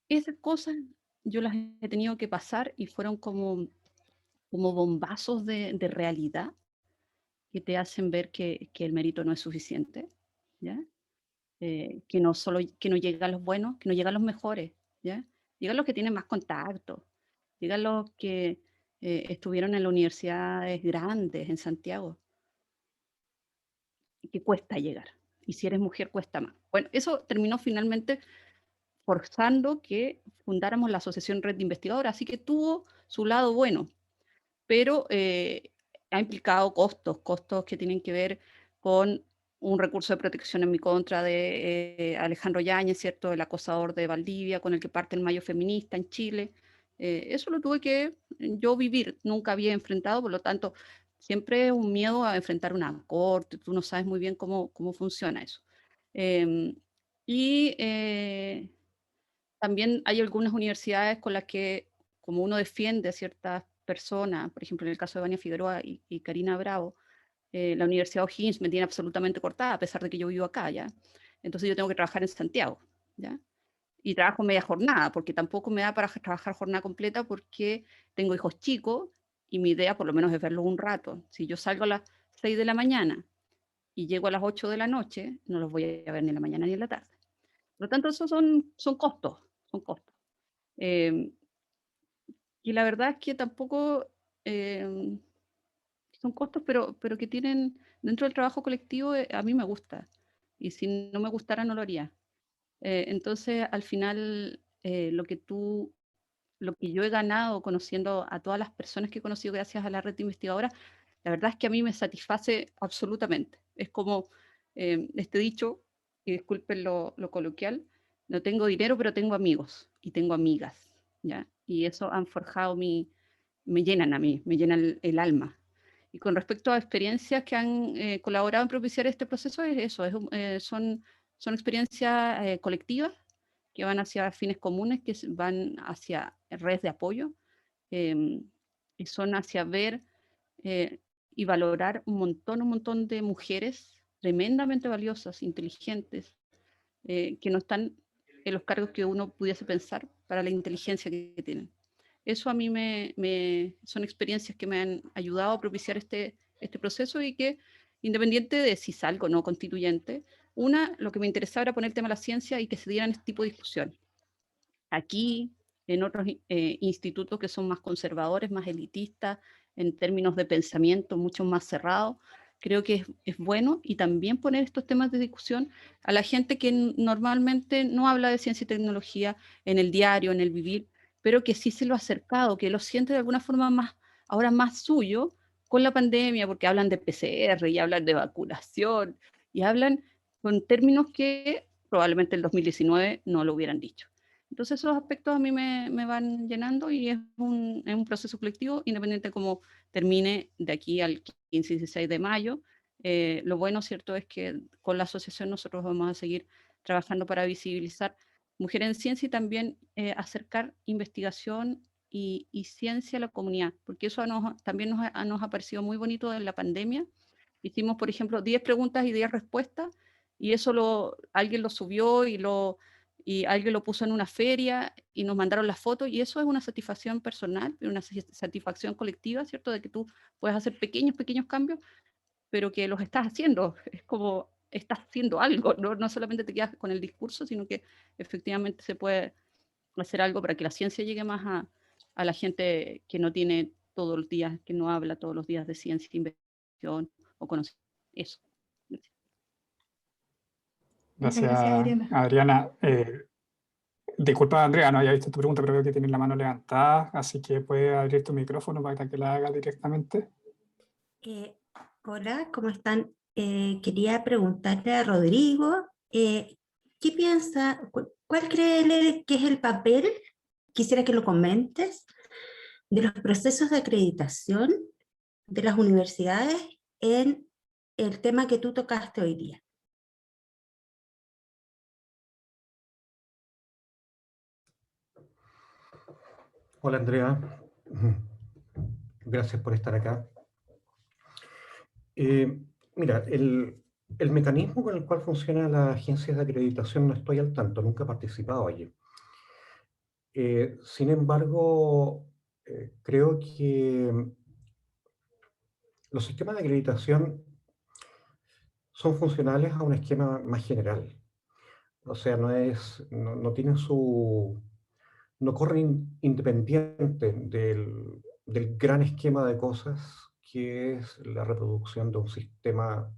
Esas cosas yo las he tenido que pasar y fueron como bombazos de realidad que te hacen ver que el mérito no es suficiente, ¿ya? Que no llegan los buenos, que no llegan los mejores, ¿ya? Llegan los que tienen más contacto, llegan los que estuvieron en las universidades grandes en Santiago, que cuesta llegar. Y si eres mujer, cuesta más. Bueno, eso terminó finalmente forzando que fundáramos la Asociación Red de Investigadores, así que tuvo su lado bueno, pero ha implicado costos que tienen que ver con un recurso de protección en mi contra de Alejandro Yáñez, ¿cierto? El acosador de Valdivia, con el que parte el Mayo Feminista en Chile. Eso lo tuve que yo vivir, nunca había enfrentado, por lo tanto, siempre es un miedo a enfrentar una corte, tú no sabes muy bien cómo funciona eso. Y también hay algunas universidades con las que, como uno defiende a ciertas personas, por ejemplo, en el caso de Vania Figueroa y Karina Bravo, la Universidad O'Higgins me tiene absolutamente cortada, a pesar de que yo vivo acá, ¿ya? Entonces yo tengo que trabajar en Santiago, ¿ya? Y trabajo media jornada, porque tampoco me da para trabajar jornada completa porque tengo hijos chicos y mi idea por lo menos es verlos un rato. Si yo salgo a las 6 de la mañana y llego a las 8 de la noche, no los voy a ver ni en la mañana ni en la tarde. Por lo tanto, esos son costos, son costos. Y la verdad es que tampoco son costos, pero que tienen dentro del trabajo colectivo, a mí me gusta. Y si no me gustara, no lo haría. Entonces, al final, lo que yo he ganado conociendo a todas las personas que he conocido gracias a la red de investigadoras, la verdad es que a mí me satisface absolutamente. Es como este dicho, y disculpen lo coloquial, no tengo dinero, pero tengo amigos y tengo amigas, ¿ya? Y eso han forjado me llenan a mí, me llenan el alma. Y con respecto a experiencias que han colaborado en propiciar este proceso, es eso, son experiencias colectivas que van hacia fines comunes, que van hacia redes de apoyo, eh, y son hacia ver y valorar un montón de mujeres tremendamente valiosas, inteligentes, que no están en los cargos que uno pudiese pensar para la inteligencia que tienen. Eso a mí son experiencias que me han ayudado a propiciar este proceso y que, independiente de si salgo o no constituyente, lo que me interesaba era poner el tema de la ciencia y que se dieran este tipo de discusiones. Aquí, en otros institutos que son más conservadores, más elitistas, en términos de pensamiento, mucho más cerrados, creo que es bueno, y también poner estos temas de discusión a la gente que normalmente no habla de ciencia y tecnología en el diario, en el vivir, pero que sí se lo ha acercado, que lo siente de alguna forma ahora más suyo con la pandemia, porque hablan de PCR y hablan de vacunación y hablan con términos que probablemente el 2019 no lo hubieran dicho. Entonces esos aspectos a mí me van llenando, y es un proceso colectivo, independiente de cómo termine de aquí al 15 y 16 de mayo. Lo bueno, cierto, es que con la asociación nosotros vamos a seguir trabajando para visibilizar mujeres en ciencia y también acercar investigación y ciencia a la comunidad, porque eso también nos ha parecido muy bonito en la pandemia. Hicimos, por ejemplo, 10 preguntas y 10 respuestas, y eso alguien lo subió y alguien lo puso en una feria y nos mandaron las fotos, y eso es una satisfacción personal, una satisfacción colectiva, ¿cierto? De que tú puedes hacer pequeños cambios, pero que los estás haciendo. Es como estás haciendo algo, no solamente te quedas con el discurso, sino que efectivamente se puede hacer algo para que la ciencia llegue más a la gente que no tiene todos los días, que no habla todos los días de ciencia, investigación o conocimiento. Eso. Gracias, Gracias, Adriana. Adriana. Disculpa, Andrea, no había visto tu pregunta, pero veo que tienes la mano levantada, así que puedes abrir tu micrófono para que la hagas directamente. Hola, ¿cómo están? Quería preguntarle a Rodrigo, ¿qué piensa, cuál cree él que es el papel, quisiera que lo comentes, de los procesos de acreditación de las universidades en el tema que tú tocaste hoy día? Hola Andrea, gracias por estar acá. Mira, el mecanismo con el cual funciona la agencia de acreditación no estoy al tanto, nunca he participado allí. Sin embargo, creo que los sistemas de acreditación son funcionales a un esquema más general. O sea, no tienen no corren independiente del gran esquema de cosas que es la reproducción de un sistema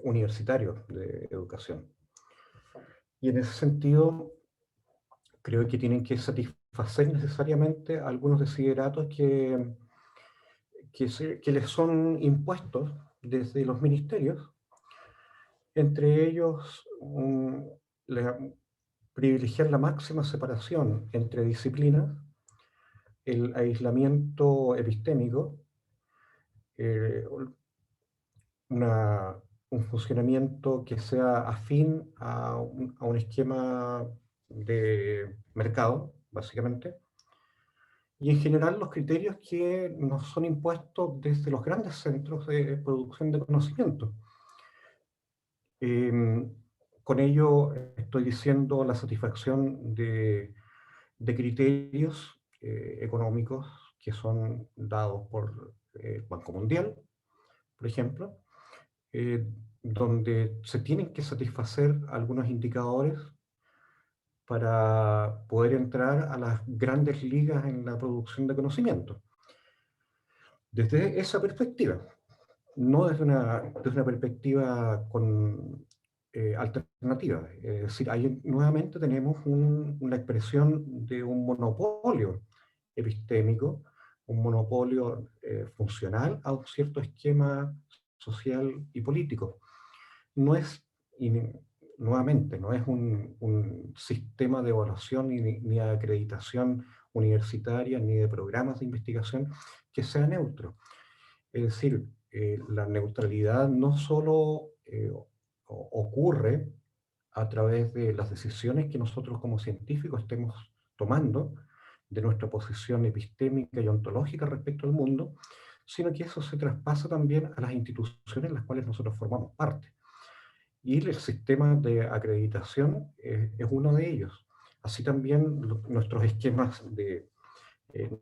universitario de educación. Y en ese sentido, creo que tienen que satisfacer necesariamente algunos desideratos que les son impuestos desde los ministerios, entre ellos privilegiar la máxima separación entre disciplinas, el aislamiento epistémico, un funcionamiento que sea afín a un esquema de mercado, básicamente, y en general los criterios que nos son impuestos desde los grandes centros de producción de conocimiento. Con ello estoy diciendo la satisfacción de criterios económicos que son dados por el Banco Mundial, por ejemplo, donde se tienen que satisfacer algunos indicadores para poder entrar a las grandes ligas en la producción de conocimiento. Desde esa perspectiva, no desde una perspectiva con alternativa. Es decir, ahí nuevamente tenemos una expresión de un monopolio epistémico, un monopolio funcional a un cierto esquema social y político. No es, y nuevamente, no es un sistema de evaluación ni de acreditación universitaria, ni de programas de investigación que sea neutro. Es decir, la neutralidad no solo ocurre a través de las decisiones que nosotros como científicos estemos tomando, de nuestra posición epistémica y ontológica respecto al mundo, sino que eso se traspasa también a las instituciones en las cuales nosotros formamos parte. Y el sistema de acreditación es uno de ellos. Así también nuestros esquemas de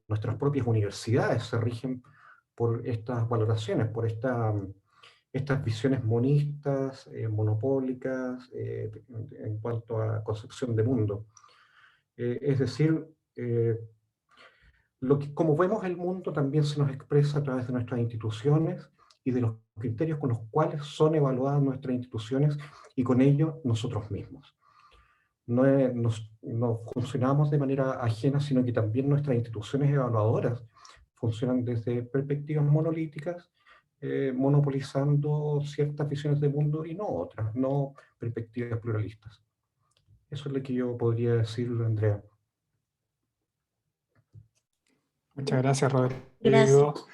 nuestras propias universidades se rigen por estas valoraciones, por estas visiones monistas, monopólicas, en cuanto a concepción de mundo. Es decir, como vemos el mundo también se nos expresa a través de nuestras instituciones y de los criterios con los cuales son evaluadas nuestras instituciones y con ello nosotros mismos. No funcionamos de manera ajena, sino que también nuestras instituciones evaluadoras funcionan desde perspectivas monolíticas, monopolizando ciertas visiones del mundo y no otras, no perspectivas pluralistas. Eso es lo que yo podría decir, Andrea. Muchas gracias, Rodrigo. Gracias.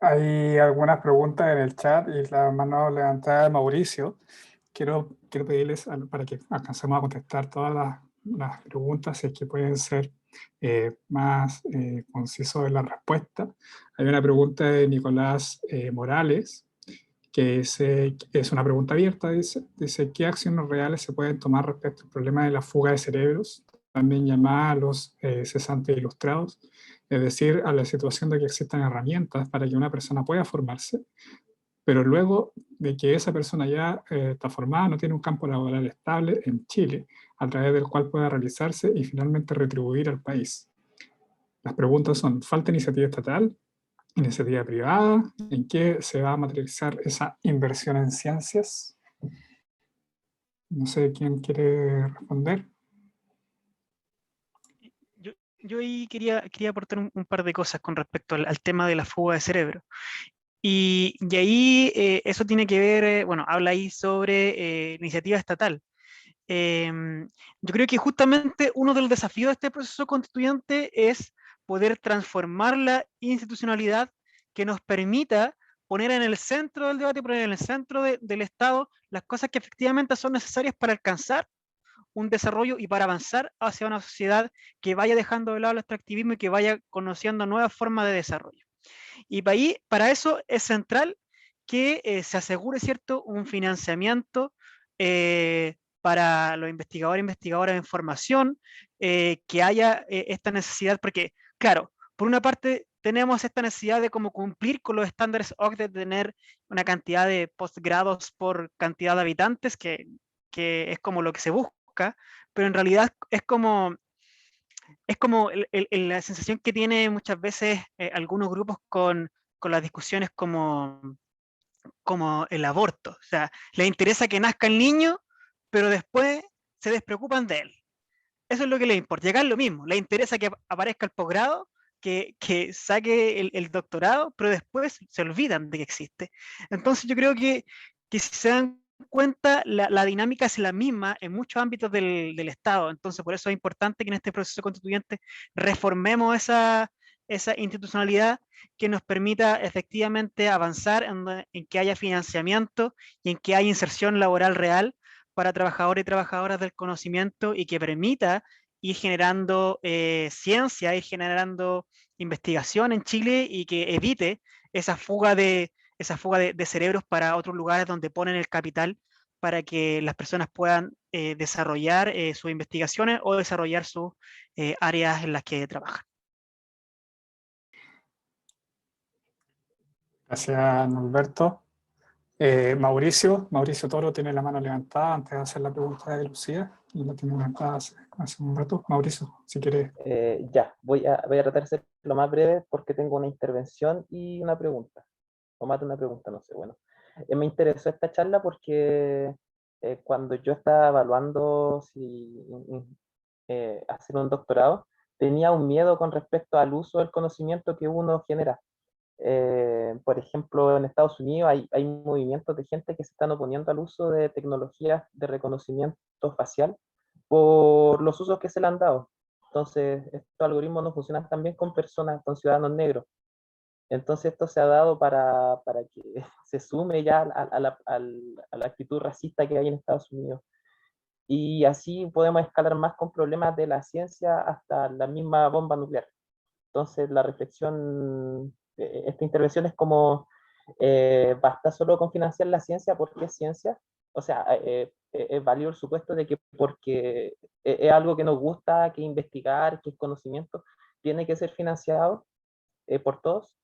Hay algunas preguntas en el chat y la mano levantada de Mauricio. Quiero pedirles para que alcancemos a contestar todas las preguntas, si es que pueden ser más concisos en la respuesta. Hay una pregunta de Nicolás Morales, que es una pregunta abierta, dice, ¿qué acciones reales se pueden tomar respecto al problema de la fuga de cerebros, también llamada a los cesantes ilustrados? Es decir, a la situación de que existan herramientas para que una persona pueda formarse, pero luego de que esa persona ya está formada, no tiene un campo laboral estable en Chile, a través del cual pueda realizarse y finalmente retribuir al país. Las preguntas son, ¿falta iniciativa estatal? ¿Iniciativa privada? ¿En qué se va a materializar esa inversión en ciencias? No sé quién quiere responder. Yo ahí quería aportar un par de cosas con respecto al tema de la fuga de cerebro. Y ahí eso tiene que ver, bueno, habla ahí sobre iniciativa estatal. Yo creo que justamente uno de los desafíos de este proceso constituyente es poder transformar la institucionalidad que nos permita poner en el centro del debate, poner en el centro del Estado las cosas que efectivamente son necesarias para alcanzar un desarrollo y para avanzar hacia una sociedad que vaya dejando de lado el extractivismo y que vaya conociendo nuevas formas de desarrollo. Y para eso es central que se asegure, ¿cierto?, un financiamiento para los investigadores e investigadoras en formación, que haya esta necesidad, porque, claro, por una parte tenemos esta necesidad de como cumplir con los estándares OCDE, de tener una cantidad de postgrados por cantidad de habitantes, que es como lo que se busca, pero en realidad es como la sensación que tiene muchas veces algunos grupos con las discusiones como el aborto. O sea, les interesa que nazca el niño, pero después se despreocupan de él. Eso es lo que les importa. Llegar lo mismo. Les interesa que aparezca el posgrado, que saque el doctorado, pero después se olvidan de que existe. Entonces yo creo que si se dan cuenta, la dinámica es la misma en muchos ámbitos del Estado. Entonces por eso es importante que en este proceso constituyente reformemos esa institucionalidad que nos permita efectivamente avanzar en que haya financiamiento y en que haya inserción laboral real para trabajadores y trabajadoras del conocimiento y que permita ir generando ciencia, ir generando investigación en Chile y que evite esa fuga de cerebros para otros lugares donde ponen el capital para que las personas puedan desarrollar sus investigaciones o desarrollar sus áreas en las que trabajan. Gracias, Norberto. Mauricio Toro tiene la mano levantada antes de hacer la pregunta de Lucía, y la tiene levantada hace un rato. Mauricio, si quieres. Ya, voy a tratar de ser lo más breve porque tengo una intervención y una pregunta, o más de una pregunta, no sé, bueno. Me interesó esta charla porque cuando yo estaba evaluando si hacer un doctorado, tenía un miedo con respecto al uso del conocimiento que uno genera. Por ejemplo, en Estados Unidos hay movimientos de gente que se están oponiendo al uso de tecnologías de reconocimiento facial por los usos que se le han dado. Entonces, estos algoritmos no funcionan tan bien con personas, con ciudadanos negros. Entonces, esto se ha dado para que se sume ya a la actitud racista que hay en Estados Unidos. Y así podemos escalar más con problemas de la ciencia hasta la misma bomba nuclear. Entonces, la reflexión, esta intervención es como, ¿basta solo con financiar la ciencia porque es ciencia? O sea, es válido el supuesto de que porque es algo que nos gusta, que investigar, que es conocimiento, tiene que ser financiado por todos.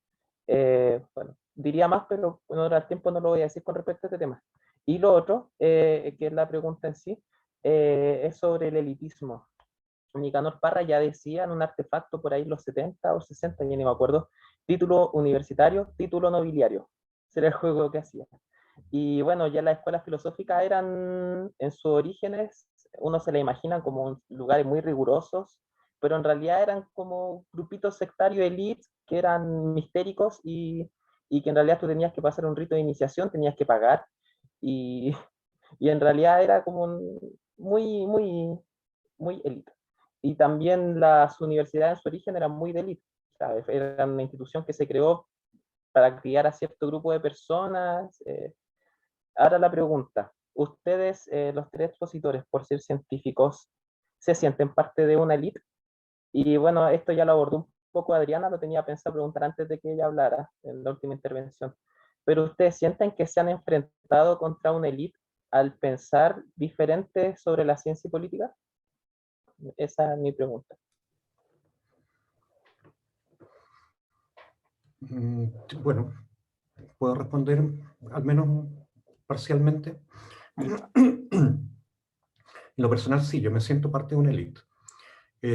Bueno, diría más, pero bueno, ahora al tiempo no lo voy a decir con respecto a este tema. Y lo otro, que es la pregunta en sí, es sobre el elitismo. Nicanor Parra ya decía en un artefacto por ahí los 70 o 60, ya ni me acuerdo, título universitario, título nobiliario. Ese era el juego que hacía. Y bueno, ya las escuelas filosóficas eran, en sus orígenes, uno se la imagina como lugares muy rigurosos, pero en realidad eran como grupitos sectarios elite que eran mistéricos y que en realidad tú tenías que pasar un rito de iniciación, tenías que pagar y, y en realidad era como muy elite. Y también las universidades en su origen eran muy de élite, ¿sabes? Era una institución que se creó para criar a cierto grupo de personas. Ahora la pregunta, ustedes, los tres expositores, por ser científicos, ¿se sienten parte de una élite? Y bueno, esto ya lo abordó un poco Adriana, lo tenía pensado preguntar antes de que ella hablara en la última intervención. Pero ustedes sienten que se han enfrentado contra una élite al pensar diferente sobre la ciencia y política? Esa es mi pregunta. Bueno, puedo responder al menos parcialmente. En lo personal, sí, yo me siento parte de una élite.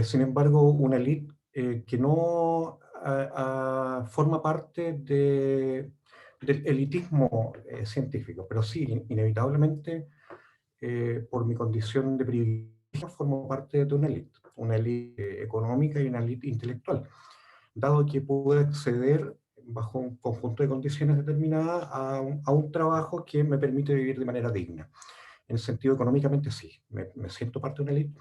Sin embargo, una élite que no forma parte del elitismo científico, pero sí, inevitablemente, por mi condición de privilegio, formo parte de una élite económica y una élite intelectual, dado que pude acceder bajo un conjunto de condiciones determinadas a un trabajo que me permite vivir de manera digna. En el sentido económicamente sí, me siento parte de una élite.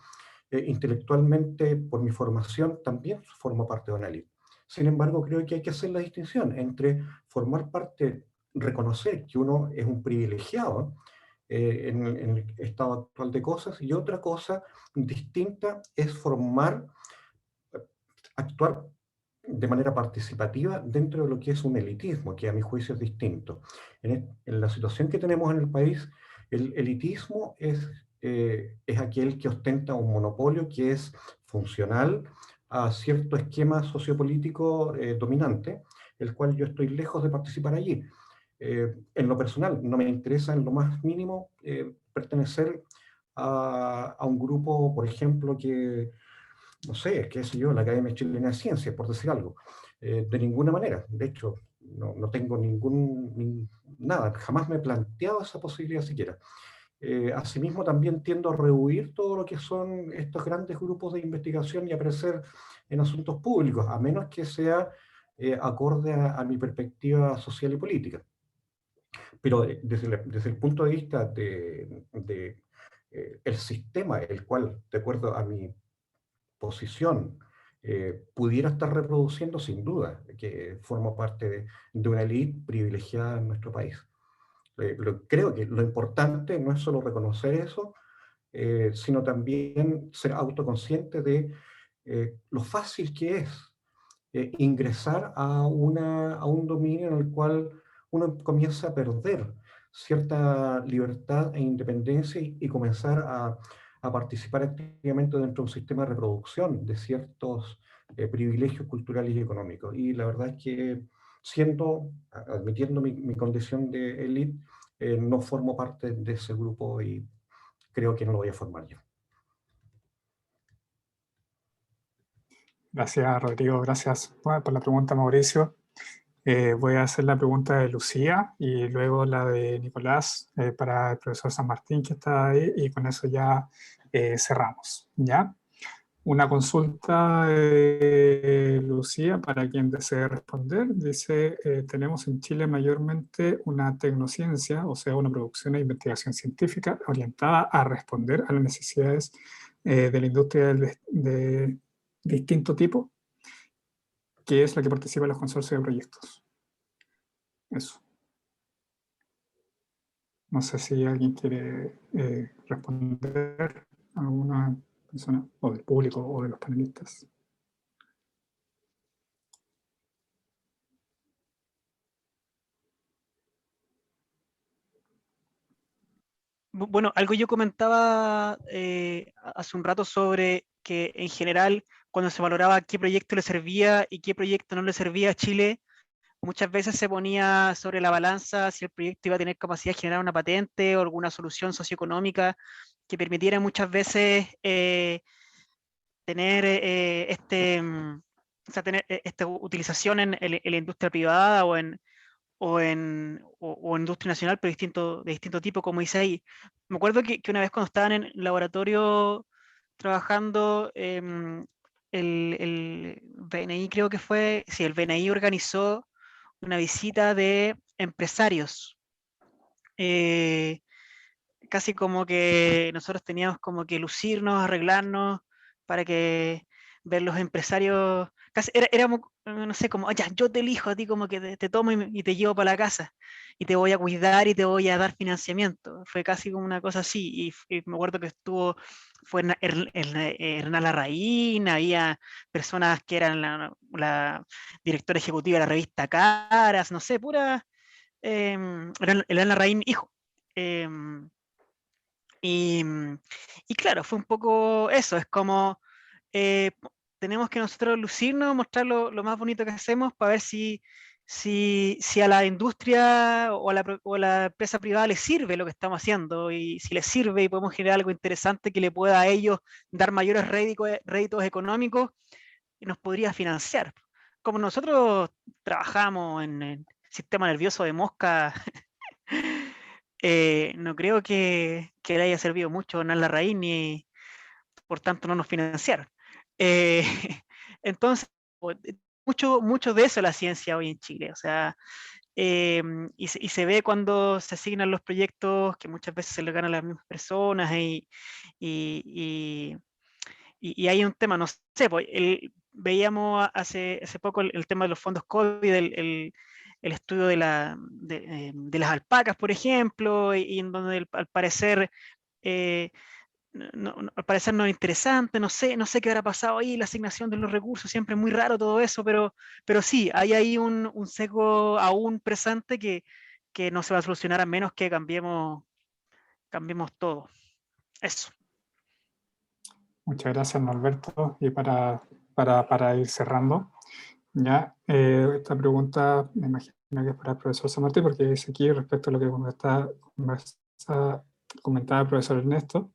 Intelectualmente, por mi formación, también formo parte de una élite. Sin embargo, creo que hay que hacer la distinción entre formar parte, reconocer que uno es un privilegiado en el estado actual de cosas, y otra cosa distinta es actuar de manera participativa dentro de lo que es un elitismo, que a mi juicio es distinto. En la situación que tenemos en el país, el elitismo es aquel que ostenta un monopolio que es funcional a cierto esquema sociopolítico dominante, el cual yo estoy lejos de participar allí. En lo personal, no me interesa en lo más mínimo pertenecer a un grupo, por ejemplo, que no sé, qué sé yo, la Academia Chilena de Ciencias, por decir algo. De ninguna manera. De hecho, no tengo nada, jamás me he planteado esa posibilidad siquiera. Asimismo, también tiendo a rehuir todo lo que son estos grandes grupos de investigación y aparecer en asuntos públicos, a menos que sea acorde a mi perspectiva social y política. Pero desde el punto de vista de el sistema, el cual, de acuerdo a mi posición pudiera estar reproduciendo, sin duda, que forma parte de una élite privilegiada en nuestro país. Creo que lo importante no es solo reconocer eso, sino también ser autoconsciente de lo fácil que es ingresar a un dominio en el cual uno comienza a perder cierta libertad e independencia y comenzar a participar activamente dentro de un sistema de reproducción de ciertos privilegios culturales y económicos. Y la verdad es que admitiendo mi condición de élite, no formo parte de ese grupo y creo que no lo voy a formar yo. Gracias, Rodrigo. Gracias por la pregunta, Mauricio. Voy a hacer la pregunta de Lucía y luego la de Nicolás para el profesor San Martín, que está ahí, y con eso ya cerramos. ¿Ya? Una consulta, Lucía, para quien desee responder. Dice, tenemos en Chile mayormente una tecnociencia, o sea, una producción e investigación científica orientada a responder a las necesidades de la industria de distinto tipo, que es la que participa en los consorcios de proyectos. Eso. No sé si alguien quiere responder, alguna persona, o del público, o de los panelistas. Bueno, algo yo comentaba hace un rato sobre que en general cuando se valoraba qué proyecto le servía y qué proyecto no le servía a Chile, muchas veces se ponía sobre la balanza si el proyecto iba a tener capacidad de generar una patente o alguna solución socioeconómica que permitiera muchas veces tener o sea, tener esta utilización en la industria privada o industria nacional, pero de distinto tipo, como dice ahí. Me acuerdo que una vez cuando estaban en el laboratorio trabajando, el BNI creo que fue, sí, el BNI organizó una visita de empresarios. Casi como que nosotros teníamos como que lucirnos, arreglarnos, para que ver los empresarios, casi éramos, no sé, como, ya, yo te elijo a ti, como que te tomo y te llevo para la casa, y te voy a cuidar y te voy a dar financiamiento. Fue casi como una cosa así, y me acuerdo que fue Hernán Larraín, había personas que eran la directora ejecutiva de la revista Caras, no sé, pura, Hernán Larraín, hijo. Y, y claro, fue un poco eso, es como tenemos que nosotros lucirnos, mostrar lo más bonito que hacemos para ver si a la industria o a la empresa privada les sirve lo que estamos haciendo, y si les sirve y podemos generar algo interesante que le pueda a ellos dar mayores réditos económicos, y nos podría financiar. Como nosotros trabajamos en el sistema nervioso de mosca, no creo que le haya servido mucho a la raíz, ni por tanto no nos financiaron. Eh, entonces, mucho de eso la ciencia hoy en Chile. O sea, y se ve cuando se asignan los proyectos que muchas veces se le ganan a las mismas personas, y hay un tema, no sé, pues, veíamos hace poco el tema de los fondos COVID, el estudio de las alpacas, por ejemplo, y en donde al parecer al parecer no es interesante, no sé qué habrá pasado ahí, la asignación de los recursos, siempre es muy raro todo eso, pero sí, hay ahí un sesgo aún presente que no se va a solucionar a menos que cambiemos todo. Eso. Muchas gracias, Norberto. Y para ir cerrando, ya, esta pregunta me imagino que es para el profesor San Martín, porque dice aquí respecto a lo que comentaba el profesor Ernesto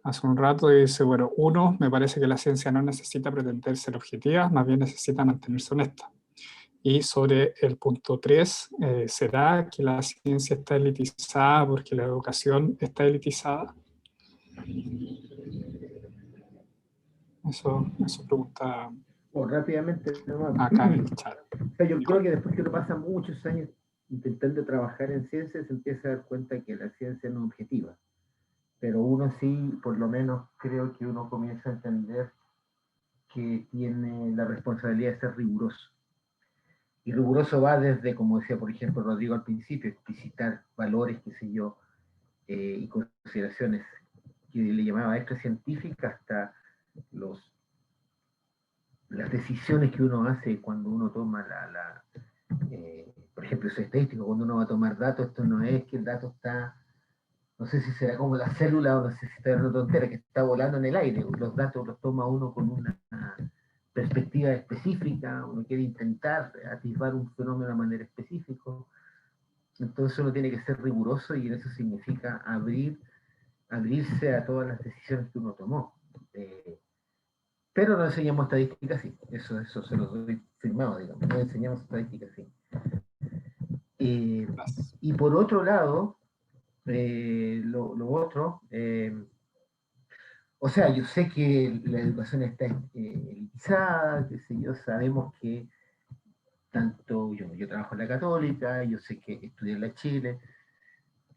hace un rato, dice, bueno, uno, me parece que la ciencia no necesita pretender ser objetiva, más bien necesita mantenerse honesta. Y sobre el punto 3, ¿será que la ciencia está elitizada porque la educación está elitizada? Eso pregunta Rápidamente, acá en el chat. yo creo que después que uno pasa muchos años intentando trabajar en ciencia, se empieza a dar cuenta que la ciencia no es objetiva. Pero uno sí, por lo menos creo que uno comienza a entender que tiene la responsabilidad de ser riguroso. Y riguroso va desde, como decía por ejemplo Rodrigo al principio, explicitar valores, qué sé yo, y consideraciones que le llamaba extracientíficas, hasta las decisiones que uno hace cuando uno toma por ejemplo, eso estadístico, cuando uno va a tomar datos, esto no es que el dato está, no sé si será como la célula o no sé si está hablando tontera, que está volando en el aire. Los datos los toma uno con una perspectiva específica, uno quiere intentar atisbar un fenómeno de manera específica. Entonces uno tiene que ser riguroso y eso significa abrirse a todas las decisiones que uno tomó. Pero no enseñamos estadística así, eso se lo doy firmado, digamos, no enseñamos estadística así. Y por otro lado, lo otro, o sea, yo sé que la educación está elitizada, qué sé yo, sabemos que tanto yo trabajo en la Católica, yo sé que estudié en la Chile,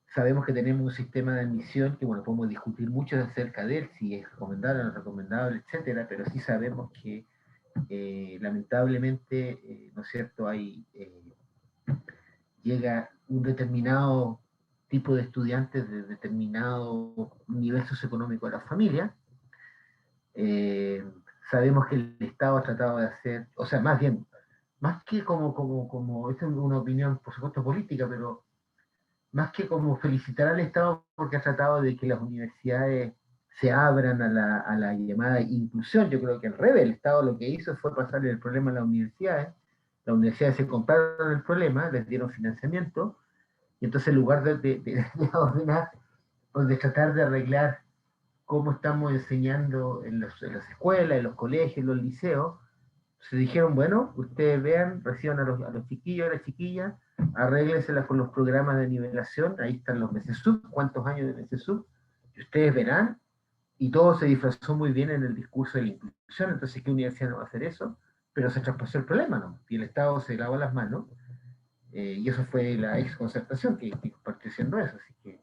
sabemos que tenemos un sistema de admisión que, bueno, podemos discutir mucho acerca de él, si es recomendable o no recomendable, etcétera, pero sí sabemos que lamentablemente, ¿no es cierto?, llega un determinado tipo de estudiantes de determinado nivel socioeconómico de la familia. Sabemos que el Estado ha tratado de hacer, o sea, más bien, más que como esta es una opinión, por supuesto, política, pero más que como felicitar al Estado porque ha tratado de que las universidades se abran a la llamada inclusión, yo creo que al revés, el Estado lo que hizo fue pasarle el problema a las universidades se compraron el problema, les dieron financiamiento, y entonces en lugar de ordenar, pues de tratar de arreglar cómo estamos enseñando en las escuelas, en los colegios, en los liceos, se dijeron, bueno, ustedes vean, reciban a los chiquillos, a las chiquillas, arréglenselas con los programas de nivelación, ahí están los MECESUB, cuántos años de MECESUB, y ustedes verán, y todo se disfrazó muy bien en el discurso de la inclusión, entonces ¿qué universidad no va a hacer eso? Pero se traspasó el problema, ¿no? Y el Estado se lavó las manos, y eso fue la ex concertación que partió siendo eso, así que...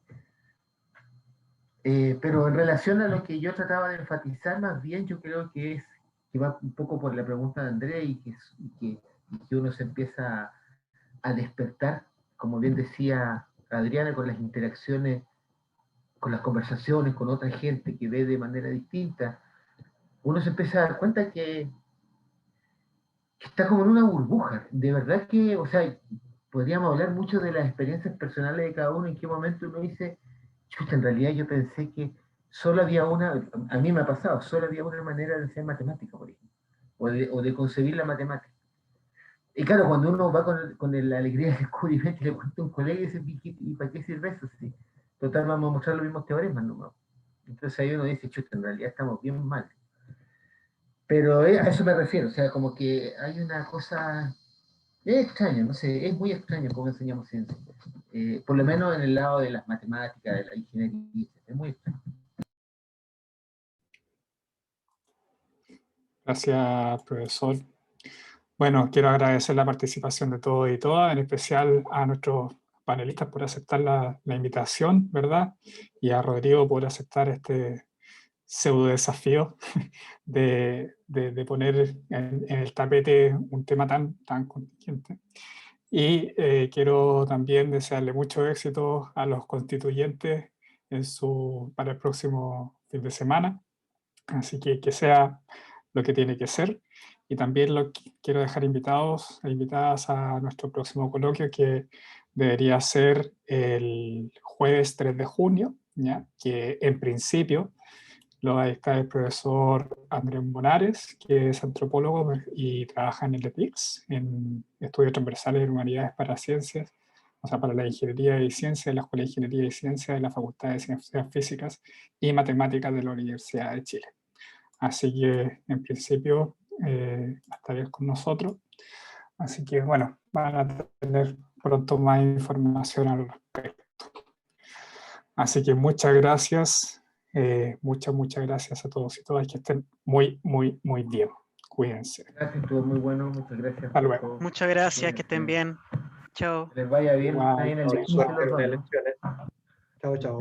pero en relación a lo que yo trataba de enfatizar, más bien yo creo que va un poco por la pregunta de André y que uno se empieza a despertar, como bien decía Adriana, con las interacciones, con las conversaciones con otra gente que ve de manera distinta, uno se empieza a dar cuenta que está como en una burbuja. De verdad que, o sea, podríamos hablar mucho de las experiencias personales de cada uno, en qué momento uno dice, chuta, en realidad yo pensé que solo había a mí me ha pasado, solo había una manera de hacer matemática, por ejemplo, o de concebir la matemática. Y claro, cuando uno va con la alegría del descubrimiento y le cuenta a un colega y dice, ¿y para qué sirve eso? Sí, total, vamos a mostrar los mismos teoremas, ¿no? Entonces ahí uno dice, chuta, en realidad estamos bien mal. Pero a eso me refiero, o sea, como que hay una cosa... Es extraño, no sé, es muy extraño cómo enseñamos ciencia. Por lo menos en el lado de las matemáticas, de la ingeniería, es muy extraño. Gracias, profesor. Bueno, quiero agradecer la participación de todos y todas, en especial a nuestros panelistas por aceptar la invitación, ¿verdad? Y a Rodrigo por aceptar este pseudo desafío de poner en el tapete un tema tan contingente. Y quiero también desearle mucho éxito a los constituyentes para el próximo fin de semana. Así que sea lo que tiene que ser. Y también quiero dejar invitados e invitadas a nuestro próximo coloquio, que debería ser el jueves 3 de junio, ¿ya? Que en principio lo va a dictar el profesor Andrés Bonares, que es antropólogo y trabaja en el EPICS, en Estudios Transversales de Humanidades para Ciencias, o sea, para la Ingeniería y Ciencias, de la Escuela de Ingeniería y Ciencias de la Facultad de Ciencias Físicas y Matemáticas de la Universidad de Chile. Así que, en principio, estarías con nosotros. Así que, bueno, van a tener pronto más información al respecto. Así que muchas gracias, muchas gracias a todos y todas, que estén muy bien. Cuídense. Gracias, estuvo muy bueno, muchas gracias. Hasta luego. Muchas gracias, que estén bien. Chao. Que les vaya bien. Igual, Ahí en el chao, de 15 chao. los dos, ¿no? Chao, chao.